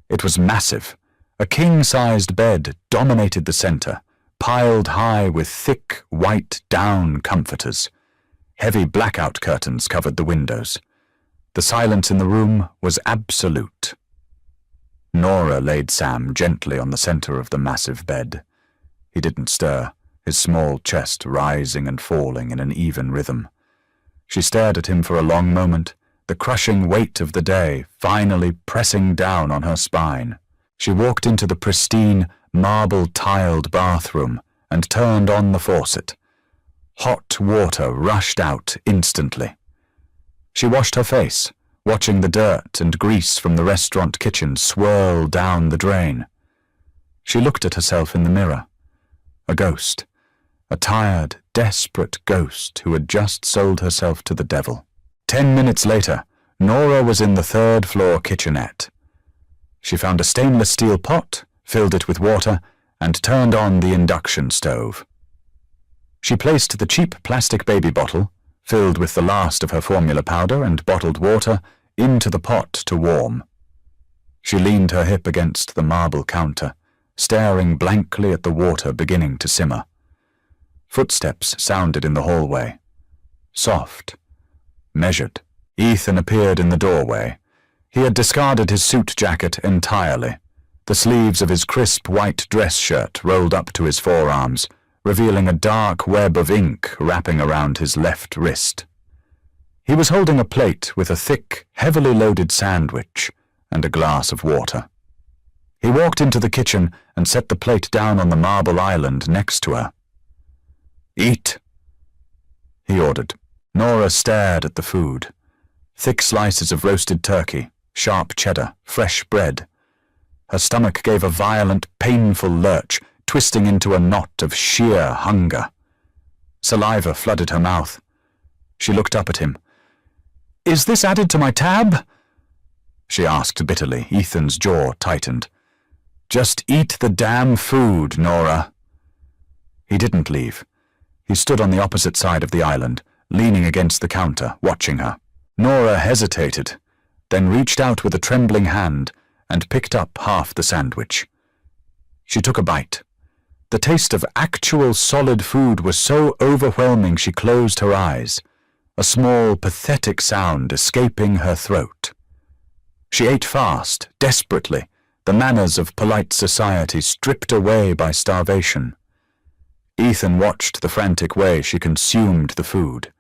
It was massive. A king-sized bed dominated the center, piled high with thick, white down comforters. Heavy blackout curtains covered the windows. The silence in the room was absolute. Nora laid Sam gently on the center of the massive bed. He didn't stir, his small chest rising and falling in an even rhythm. She stared at him for a long moment, the crushing weight of the day finally pressing down on her spine. She walked into the pristine, marble-tiled bathroom and turned on the faucet. Hot water rushed out instantly. She washed her face, watching the dirt and grease from the restaurant kitchen swirl down the drain. She looked at herself in the mirror. A ghost. A tired, desperate ghost who had just sold herself to the devil. 10 minutes later, Nora was in the third-floor kitchenette. She found a stainless steel pot, filled it with water, and turned on the induction stove. She placed the cheap plastic baby bottle, filled with the last of her formula powder and bottled water, into the pot to warm. She leaned her hip against the marble counter, staring blankly at the water beginning to simmer. Footsteps sounded in the hallway. Soft. Measured. Ethan appeared in the doorway. He had discarded his suit jacket entirely. The sleeves of his crisp white dress shirt rolled up to his forearms, revealing a dark web of ink wrapping around his left wrist. He was holding a plate with a thick, heavily loaded sandwich and a glass of water. He walked into the kitchen and set the plate down on the marble island next to her. "Eat," he ordered. Nora stared at the food. Thick slices of roasted turkey, sharp cheddar, fresh bread. Her stomach gave a violent, painful lurch, twisting into a knot of sheer hunger. Saliva flooded her mouth. She looked up at him. "Is this added to my tab?" she asked bitterly. Ethan's jaw tightened. "Just eat the damn food, Nora." He didn't leave. He stood on the opposite side of the island, leaning against the counter, watching her. Nora hesitated, then reached out with a trembling hand and picked up half the sandwich. She took a bite. The taste of actual solid food was so overwhelming she closed her eyes, a small, pathetic sound escaping her throat. She ate fast, desperately, the manners of polite society stripped away by starvation. Ethan watched the frantic way she consumed the food.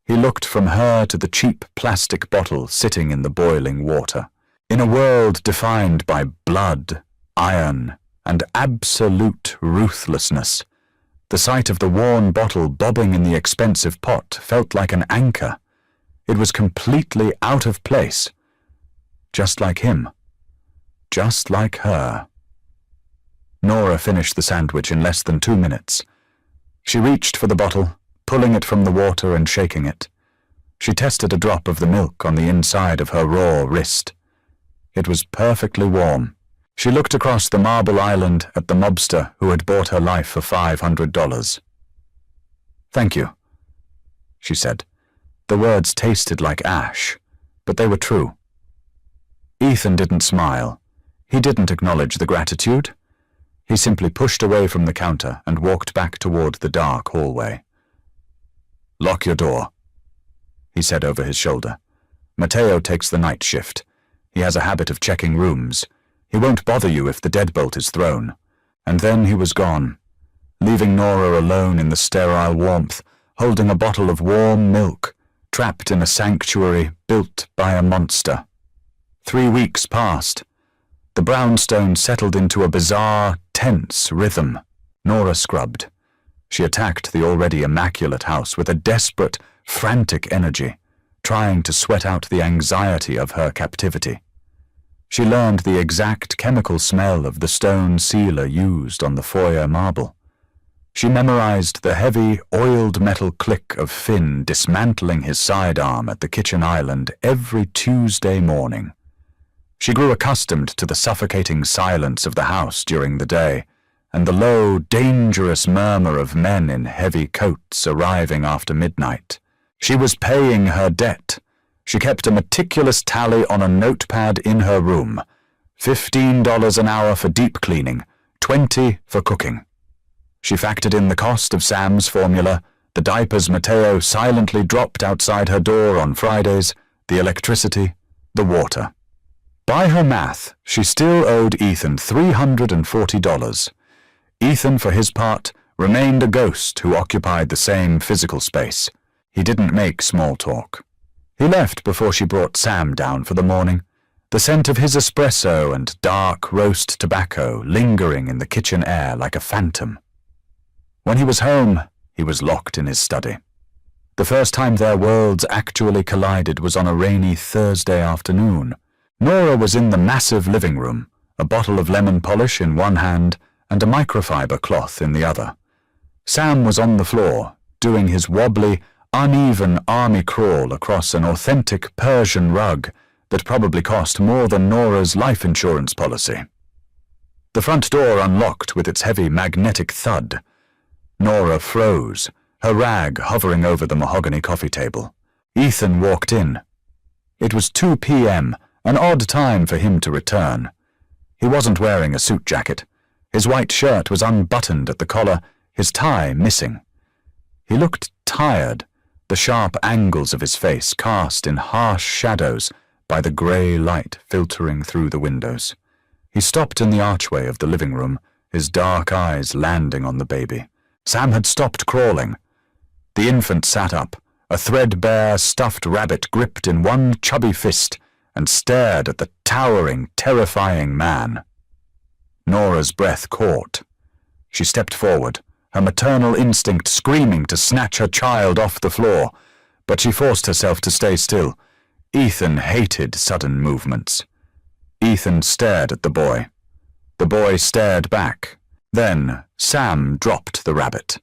He looked from her to the cheap plastic bottle sitting in the boiling water. In a world defined by blood, iron, and absolute ruthlessness, the sight of the worn bottle bobbing in the expensive pot felt like an anchor. It was completely out of place. Just like him. Just like her. Nora finished the sandwich in less than 2 minutes. She reached for the bottle, pulling it from the water and shaking it. She tested a drop of the milk on the inside of her raw wrist. It was perfectly warm. She looked across the marble island at the mobster who had bought her life for $500. "Thank you," she said. The words tasted like ash, but they were true. Ethan didn't smile. He didn't acknowledge the gratitude. He simply pushed away from the counter and walked back toward the dark hallway. "Lock your door," he said over his shoulder. "Mateo takes the night shift. He has a habit of checking rooms. He won't bother you if the deadbolt is thrown." And then he was gone, leaving Nora alone in the sterile warmth, holding a bottle of warm milk, trapped in a sanctuary built by a monster. 3 weeks passed. The brownstone settled into a bizarre, tense rhythm. Nora scrubbed. She attacked the already immaculate house with a desperate, frantic energy, trying to sweat out the anxiety of her captivity. She learned the exact chemical smell of the stone sealer used on the foyer marble. She memorized the heavy, oiled metal click of Finn dismantling his sidearm at the kitchen island every Tuesday morning. She grew accustomed to the suffocating silence of the house during the day, and the low, dangerous murmur of men in heavy coats arriving after midnight. She was paying her debt. She kept a meticulous tally on a notepad in her room. $15 an hour for deep cleaning, $20 for cooking. She factored in the cost of Sam's formula, the diapers Mateo silently dropped outside her door on Fridays, the electricity, the water. By her math, she still owed Ethan $340. Ethan, for his part, remained a ghost who occupied the same physical space. He didn't make small talk. He left before she brought Sam down for the morning, the scent of his espresso and dark roast tobacco lingering in the kitchen air like a phantom. When he was home, he was locked in his study. The first time their worlds actually collided was on a rainy Thursday afternoon. Nora was in the massive living room, a bottle of lemon polish in one hand and a microfiber cloth in the other. Sam was on the floor, doing his wobbly, uneven army crawl across an authentic Persian rug that probably cost more than Nora's life insurance policy. The front door unlocked with its heavy magnetic thud. Nora froze, her rag hovering over the mahogany coffee table. Ethan walked in. It was 2 p.m., an odd time for him to return. He wasn't wearing a suit jacket. His white shirt was unbuttoned at the collar, his tie missing. He looked tired, the sharp angles of his face cast in harsh shadows by the grey light filtering through the windows. He stopped in the archway of the living room, his dark eyes landing on the baby. Sam had stopped crawling. The infant sat up, a threadbare stuffed rabbit gripped in one chubby fist, and stared at the towering, terrifying man. Nora's breath caught. She stepped forward, her maternal instinct screaming to snatch her child off the floor, but she forced herself to stay still. Ethan hated sudden movements. Ethan stared at the boy. The boy stared back. Then Sam dropped the rabbit.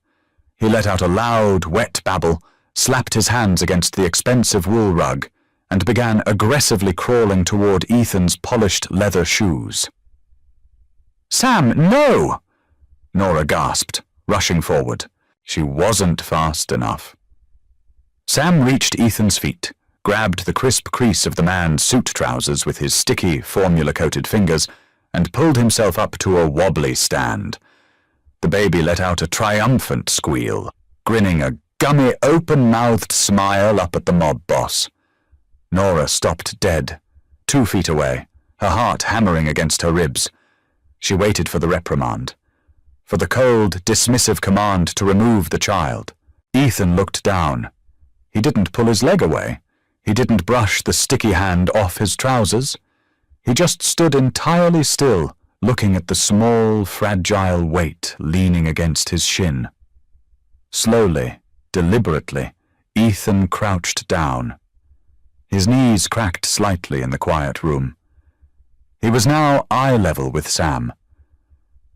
He let out a loud, wet babble, slapped his hands against the expensive wool rug, and began aggressively crawling toward Ethan's polished leather shoes. "Sam, no!" Nora gasped, rushing forward. She wasn't fast enough. Sam reached Ethan's feet, grabbed the crisp crease of the man's suit trousers with his sticky, formula-coated fingers, and pulled himself up to a wobbly stand. The baby let out a triumphant squeal, grinning a gummy, open-mouthed smile up at the mob boss. Nora stopped dead, 2 feet away, her heart hammering against her ribs. She waited for the reprimand, for the cold, dismissive command to remove the child. Ethan looked down. He didn't pull his leg away. He didn't brush the sticky hand off his trousers. He just stood entirely still, looking at the small, fragile weight leaning against his shin. Slowly, deliberately, Ethan crouched down. His knees cracked slightly in the quiet room. He was now eye level with Sam.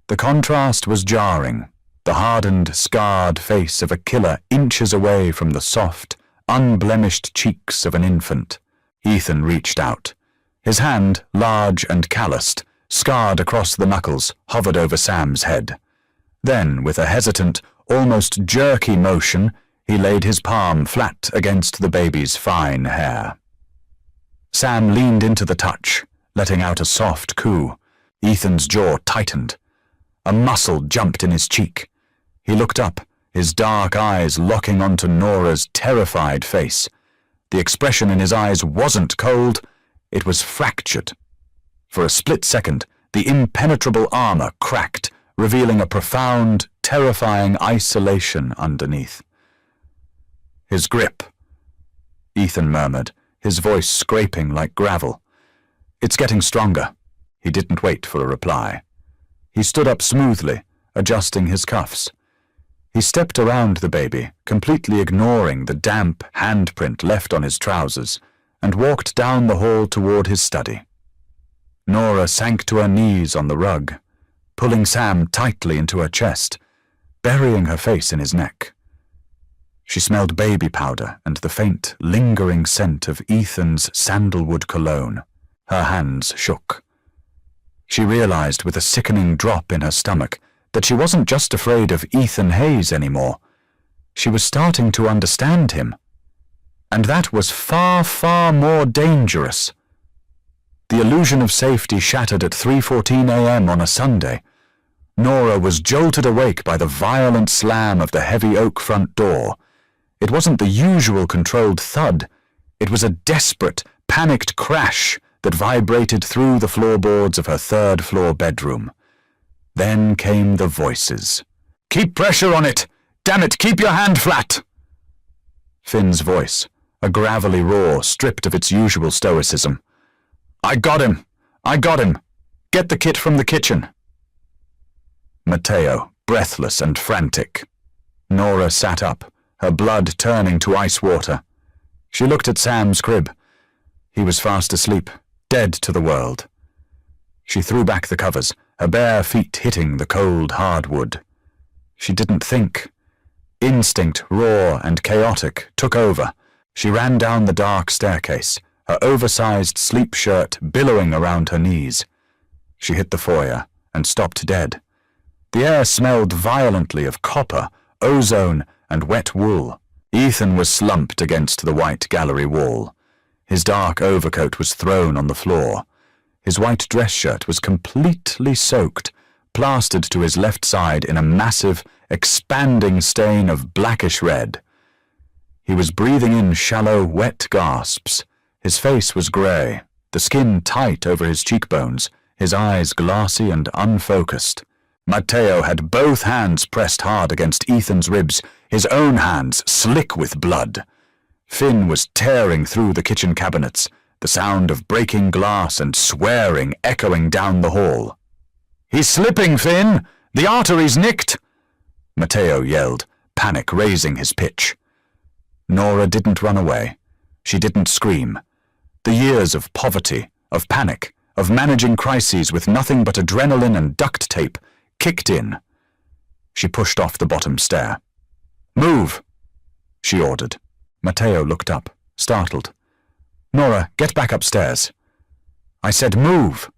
The contrast was jarring, the hardened, scarred face of a killer inches away from the soft, unblemished cheeks of an infant. Ethan reached out. His hand, large and calloused, scarred across the knuckles, hovered over Sam's head. Then, with a hesitant, almost jerky motion, he laid his palm flat against the baby's fine hair. Sam leaned into the touch, letting out a soft coo. Ethan's jaw tightened. A muscle jumped in his cheek. He looked up, his dark eyes locking onto Nora's terrified face. The expression in his eyes wasn't cold, it was fractured. For a split second, the impenetrable armor cracked, revealing a profound, terrifying isolation underneath. "His grip," Ethan murmured, his voice scraping like gravel. "It's getting stronger." He didn't wait for a reply. He stood up smoothly, adjusting his cuffs. He stepped around the baby, completely ignoring the damp handprint left on his trousers, and walked down the hall toward his study. Nora sank to her knees on the rug, pulling Sam tightly into her chest, burying her face in his neck. She smelled baby powder and the faint, lingering scent of Ethan's sandalwood cologne. Her hands shook. She realized with a sickening drop in her stomach that she wasn't just afraid of Ethan Hayes anymore. She was starting to understand him. And that was far, far more dangerous. The illusion of safety shattered at 3:14 a.m. on a Sunday. Nora was jolted awake by the violent slam of the heavy oak front door. It wasn't the usual controlled thud. It was a desperate, panicked crash that vibrated through the floorboards of her third-floor bedroom. Then came the voices. "Keep pressure on it! Damn it, keep your hand flat!" Finn's voice, a gravelly roar stripped of its usual stoicism. "I got him! I got him! Get the kit from the kitchen!" Matteo, breathless and frantic. Nora sat up, her blood turning to ice water. She looked at Sam's crib. He was fast asleep, dead to the world. She threw back the covers, her bare feet hitting the cold hardwood. She didn't think. Instinct, raw and chaotic, took over. She ran down the dark staircase, her oversized sleep shirt billowing around her knees. She hit the foyer and stopped dead. The air smelled violently of copper, ozone, and wet wool. Ethan was slumped against the white gallery wall. His dark overcoat was thrown on the floor. His white dress shirt was completely soaked, plastered to his left side in a massive, expanding stain of blackish red. He was breathing in shallow, wet gasps. His face was grey, the skin tight over his cheekbones, his eyes glassy and unfocused. Matteo had both hands pressed hard against Ethan's ribs, his own hands slick with blood. Finn was tearing through the kitchen cabinets, the sound of breaking glass and swearing echoing down the hall. "He's slipping, Finn! The artery's nicked!" Matteo yelled, panic raising his pitch. Nora didn't run away. She didn't scream. The years of poverty, of panic, of managing crises with nothing but adrenaline and duct tape kicked in. She pushed off the bottom stair. "Move!" she ordered. Matteo looked up, startled. "Nora, get back upstairs." "I said move!"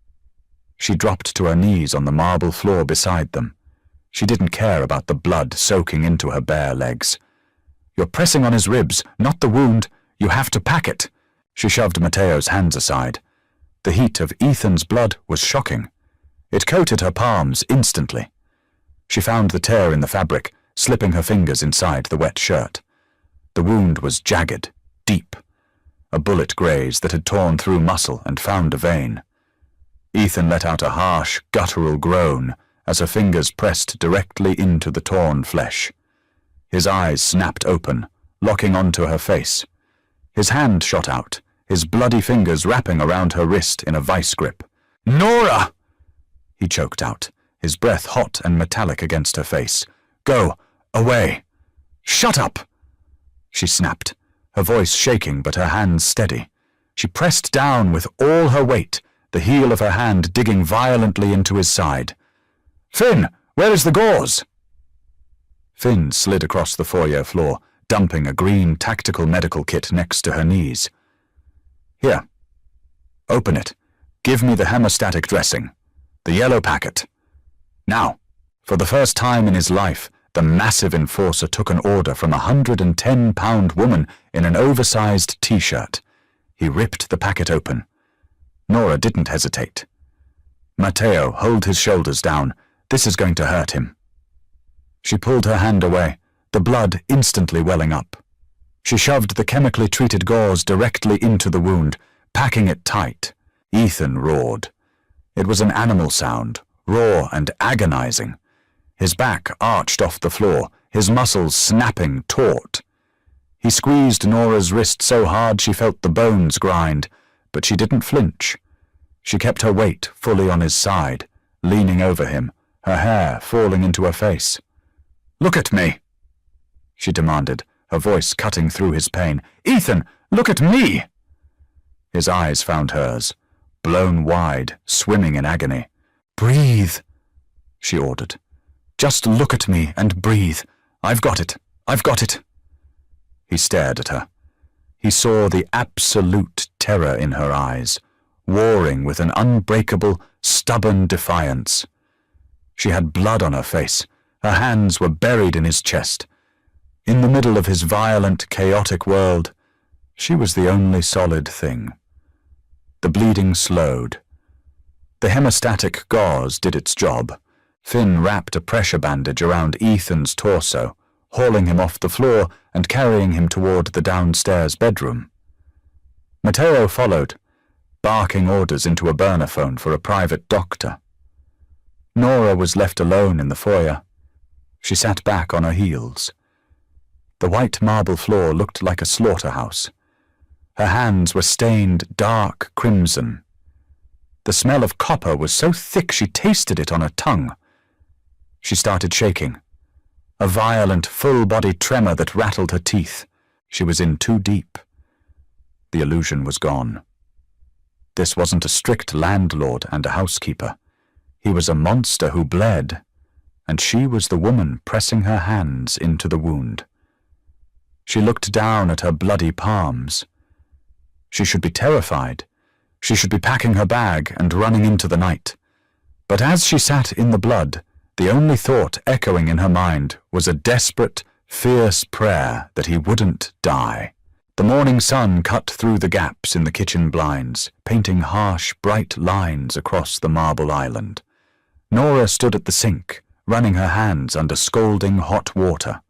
She dropped to her knees on the marble floor beside them. She didn't care about the blood soaking into her bare legs. "You're pressing on his ribs, not the wound. You have to pack it." She shoved Matteo's hands aside. The heat of Ethan's blood was shocking. It coated her palms instantly. She found the tear in the fabric, slipping her fingers inside the wet shirt. The wound was jagged, deep. A bullet graze that had torn through muscle and found a vein. Ethan let out a harsh, guttural groan as her fingers pressed directly into the torn flesh. His eyes snapped open, locking onto her face. His hand shot out, his bloody fingers wrapping around her wrist in a vice grip. "Nora!" he choked out, his breath hot and metallic against her face. "Go! Away! Shut up!" she snapped, her voice shaking but her hands steady. She pressed down with all her weight, the heel of her hand digging violently into his side. "Finn, where is the gauze?" Finn slid across the foyer floor, dumping a green tactical medical kit next to her knees. "Here. Open it. Give me the hemostatic dressing. The yellow packet." Now, for the first time in his life, the massive enforcer took an order from a 110-pound woman in an oversized t-shirt. He ripped the packet open. Nora didn't hesitate. "Matteo, hold his shoulders down. This is going to hurt him." She pulled her hand away, the blood instantly welling up. She shoved the chemically treated gauze directly into the wound, packing it tight. Ethan roared. It was an animal sound, raw and agonizing. His back arched off the floor, his muscles snapping taut. He squeezed Nora's wrist so hard she felt the bones grind, but she didn't flinch. She kept her weight fully on his side, leaning over him, her hair falling into her face. "Look at me," she demanded, her voice cutting through his pain. "Ethan, look at me!" His eyes found hers, blown wide, swimming in agony. "Breathe," she ordered. "Just look at me and breathe. I've got it. I've got it." He stared at her. He saw the absolute terror in her eyes, warring with an unbreakable, stubborn defiance. She had blood on her face. Her hands were buried in his chest. In the middle of his violent, chaotic world, she was the only solid thing. The bleeding slowed. The hemostatic gauze did its job. Finn wrapped a pressure bandage around Ethan's torso, hauling him off the floor and carrying him toward the downstairs bedroom. Matteo followed, barking orders into a burner phone for a private doctor. Nora was left alone in the foyer. She sat back on her heels. The white marble floor looked like a slaughterhouse. Her hands were stained dark crimson. The smell of copper was so thick she tasted it on her tongue. She started shaking, a violent, full-body tremor that rattled her teeth. She was in too deep. The illusion was gone. This wasn't a strict landlord and a housekeeper. He was a monster who bled, and she was the woman pressing her hands into the wound. She looked down at her bloody palms. She should be terrified. She should be packing her bag and running into the night. But as she sat in the blood, the only thought echoing in her mind was a desperate, fierce prayer that he wouldn't die. The morning sun cut through the gaps in the kitchen blinds, painting harsh, bright lines across the marble island. Nora stood at the sink, running her hands under scalding hot water.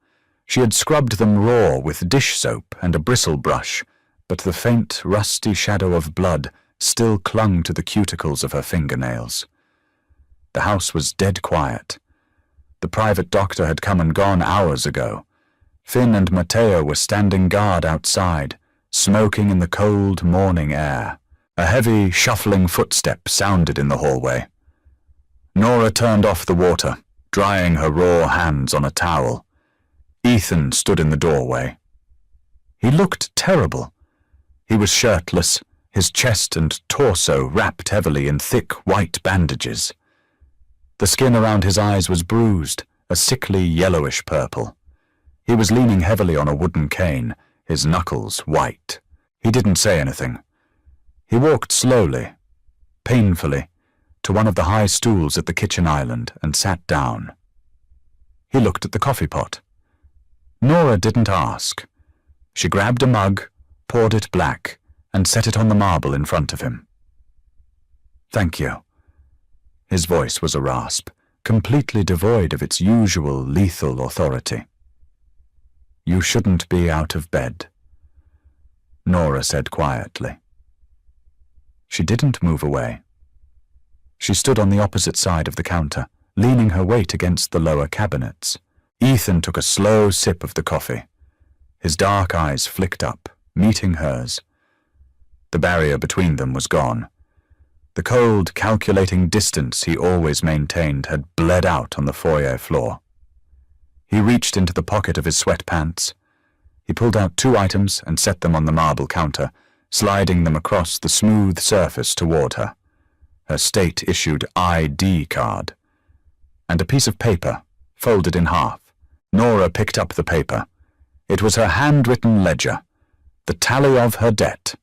She had scrubbed them raw with dish soap and a bristle brush, but the faint, rusty shadow of blood still clung to the cuticles of her fingernails. The house was dead quiet. The private doctor had come and gone hours ago. Finn and Matteo were standing guard outside, smoking in the cold morning air. A heavy, shuffling footstep sounded in the hallway. Nora turned off the water, drying her raw hands on a towel. Ethan stood in the doorway. He looked terrible. He was shirtless, his chest and torso wrapped heavily in thick white bandages. The skin around his eyes was bruised, a sickly yellowish purple. He was leaning heavily on a wooden cane, his knuckles white. He didn't say anything. He walked slowly, painfully, to one of the high stools at the kitchen island and sat down. He looked at the coffee pot. Nora didn't ask. She grabbed a mug, poured it black, and set it on the marble in front of him. "Thank you." His voice was a rasp, completely devoid of its usual lethal authority. "You shouldn't be out of bed," Nora said quietly. She didn't move away. She stood on the opposite side of the counter, leaning her weight against the lower cabinets. Ethan took a slow sip of the coffee. His dark eyes flicked up, meeting hers. The barrier between them was gone. The cold, calculating distance he always maintained had bled out on the foyer floor. He reached into the pocket of his sweatpants. He pulled out 2 items and set them on the marble counter, sliding them across the smooth surface toward her. Her state-issued ID card. And a piece of paper, folded in half. Nora picked up the paper. It was her handwritten ledger, the tally of her debt.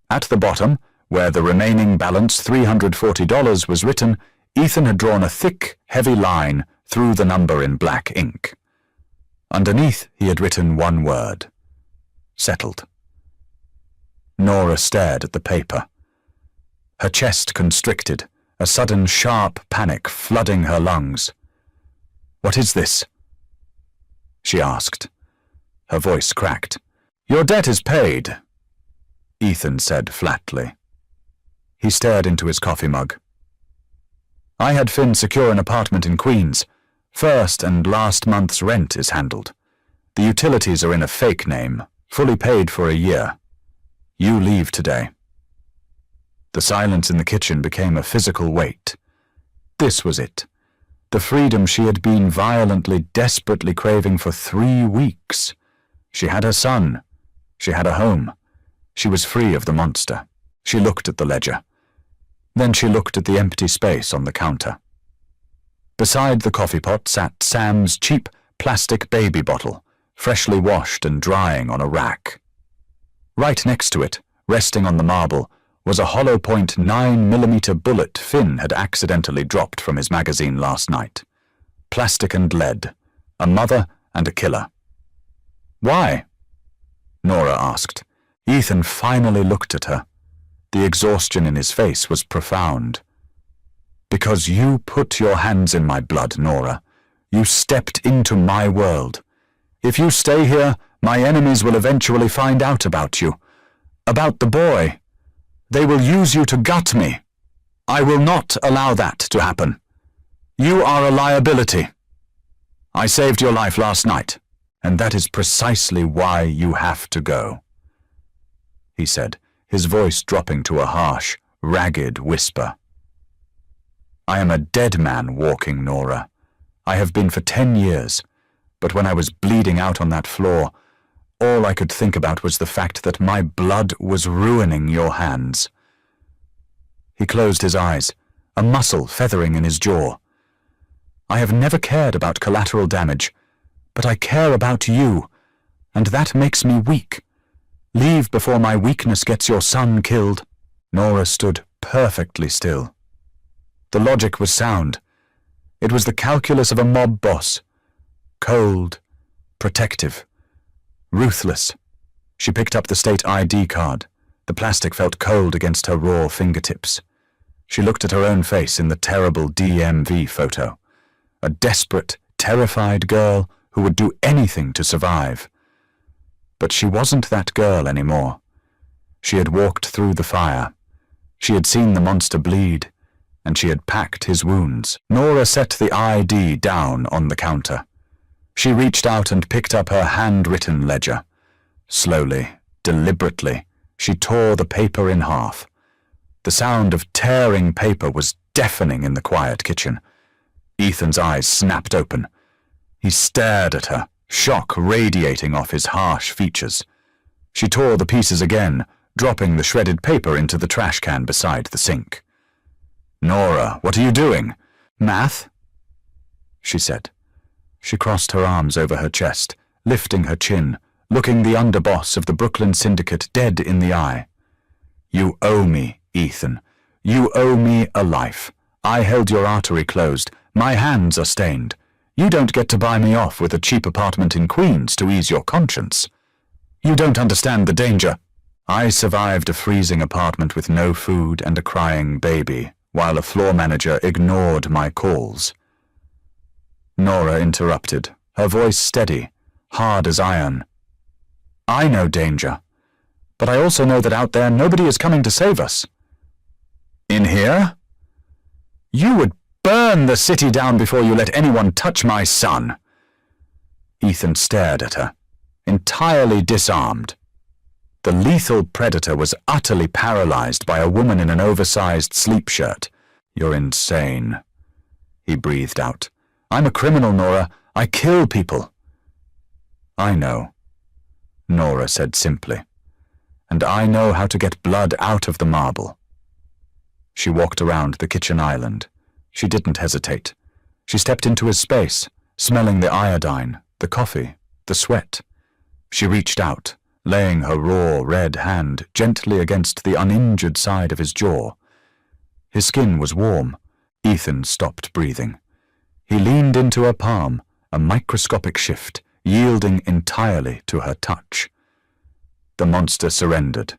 At the bottom, where the remaining balance $340 was written, Ethan had drawn a thick, heavy line through the number in black ink. Underneath, he had written one word: settled. Nora stared at the paper. Her chest constricted, a sudden sharp panic flooding her lungs. "What is this?" she asked. Her voice cracked. "Your debt is paid," Ethan said flatly. He stared into his coffee mug. "I had Finn secure an apartment in Queens. First and last month's rent is handled. The utilities are in a fake name, fully paid for a year. You leave today." The silence in the kitchen became a physical weight. This was it. The freedom she had been violently, desperately craving for 3 weeks. She had her son. She had a home. She was free of the monster. She looked at the ledger. Then she looked at the empty space on the counter. Beside the coffee pot sat Sam's cheap plastic baby bottle, freshly washed and drying on a rack. Right next to it, resting on the marble, was a hollow point 9mm bullet Finn had accidentally dropped from his magazine last night. Plastic and lead, a mother and a killer. "Why?" Nora asked. Ethan finally looked at her. The exhaustion in his face was profound. "Because you put your hands in my blood, Nora. You stepped into my world. If you stay here, my enemies will eventually find out about you. About the boy. They will use you to gut me. I will not allow that to happen. You are a liability. I saved your life last night, and that is precisely why you have to go," he said, his voice dropping to a harsh, ragged whisper. "I am a dead man walking, Nora. I have been for 10 years, but when I was bleeding out on that floor, all I could think about was the fact that my blood was ruining your hands." He closed his eyes, a muscle feathering in his jaw. "I have never cared about collateral damage, but I care about you, and that makes me weak. Leave before my weakness gets your son killed." Nora stood perfectly still. The logic was sound. It was the calculus of a mob boss. Cold, protective, ruthless. She picked up the state ID card. The plastic felt cold against her raw fingertips. She looked at her own face in the terrible DMV photo. A desperate, terrified girl who would do anything to survive. But she wasn't that girl anymore. She had walked through the fire. She had seen the monster bleed, and she had packed his wounds. Nora set the ID down on the counter. She reached out and picked up her handwritten ledger. Slowly, deliberately, she tore the paper in half. The sound of tearing paper was deafening in the quiet kitchen. Ethan's eyes snapped open. He stared at her, shock radiating off his harsh features. She tore the pieces again, dropping the shredded paper into the trash can beside the sink. "Nora, what are you doing?" "Math," she said. She crossed her arms over her chest, lifting her chin, looking the underboss of the Brooklyn Syndicate dead in the eye. "You owe me, Ethan. You owe me a life. I held your artery closed. My hands are stained. You don't get to buy me off with a cheap apartment in Queens to ease your conscience. You don't understand the danger. I survived a freezing apartment with no food and a crying baby, while a floor manager ignored my calls." Nora interrupted, her voice steady, hard as iron. "I know danger, but I also know that out there nobody is coming to save us." "In here? You would burn the city down before you let anyone touch my son." Ethan stared at her, entirely disarmed. The lethal predator was utterly paralyzed by a woman in an oversized sleep shirt. "You're insane," he breathed out. "I'm a criminal, Nora. I kill people." "I know," Nora said simply. "And I know how to get blood out of the marble." She walked around the kitchen island. She didn't hesitate. She stepped into his space, smelling the iodine, the coffee, the sweat. She reached out, laying her raw, red hand gently against the uninjured side of his jaw. His skin was warm. Ethan stopped breathing. He leaned into her palm, a microscopic shift, yielding entirely to her touch. The monster surrendered.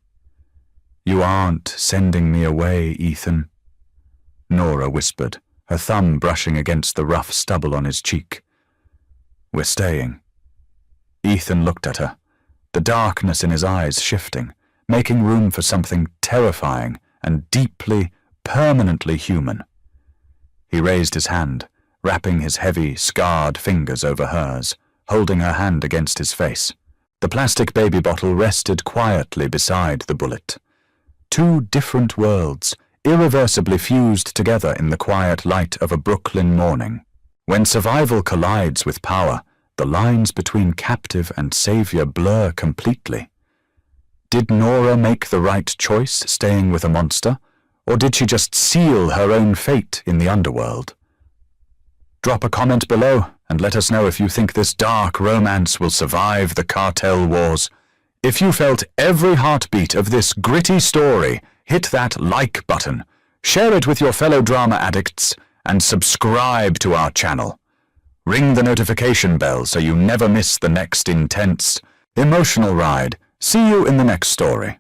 "You aren't sending me away, Ethan," Nora whispered, her thumb brushing against the rough stubble on his cheek. "We're staying." Ethan looked at her, the darkness in his eyes shifting, making room for something terrifying and deeply, permanently human. He raised his hand, wrapping his heavy, scarred fingers over hers, holding her hand against his face. The plastic baby bottle rested quietly beside the bullet. Two different worlds, irreversibly fused together in the quiet light of a Brooklyn morning. When survival collides with power, the lines between captive and savior blur completely. Did Nora make the right choice staying with a monster, or did she just seal her own fate in the underworld? Drop a comment below and let us know if you think this dark romance will survive the cartel wars. If you felt every heartbeat of this gritty story, hit that like button, share it with your fellow drama addicts, and subscribe to our channel. Ring the notification bell so you never miss the next intense, emotional ride. See you in the next story.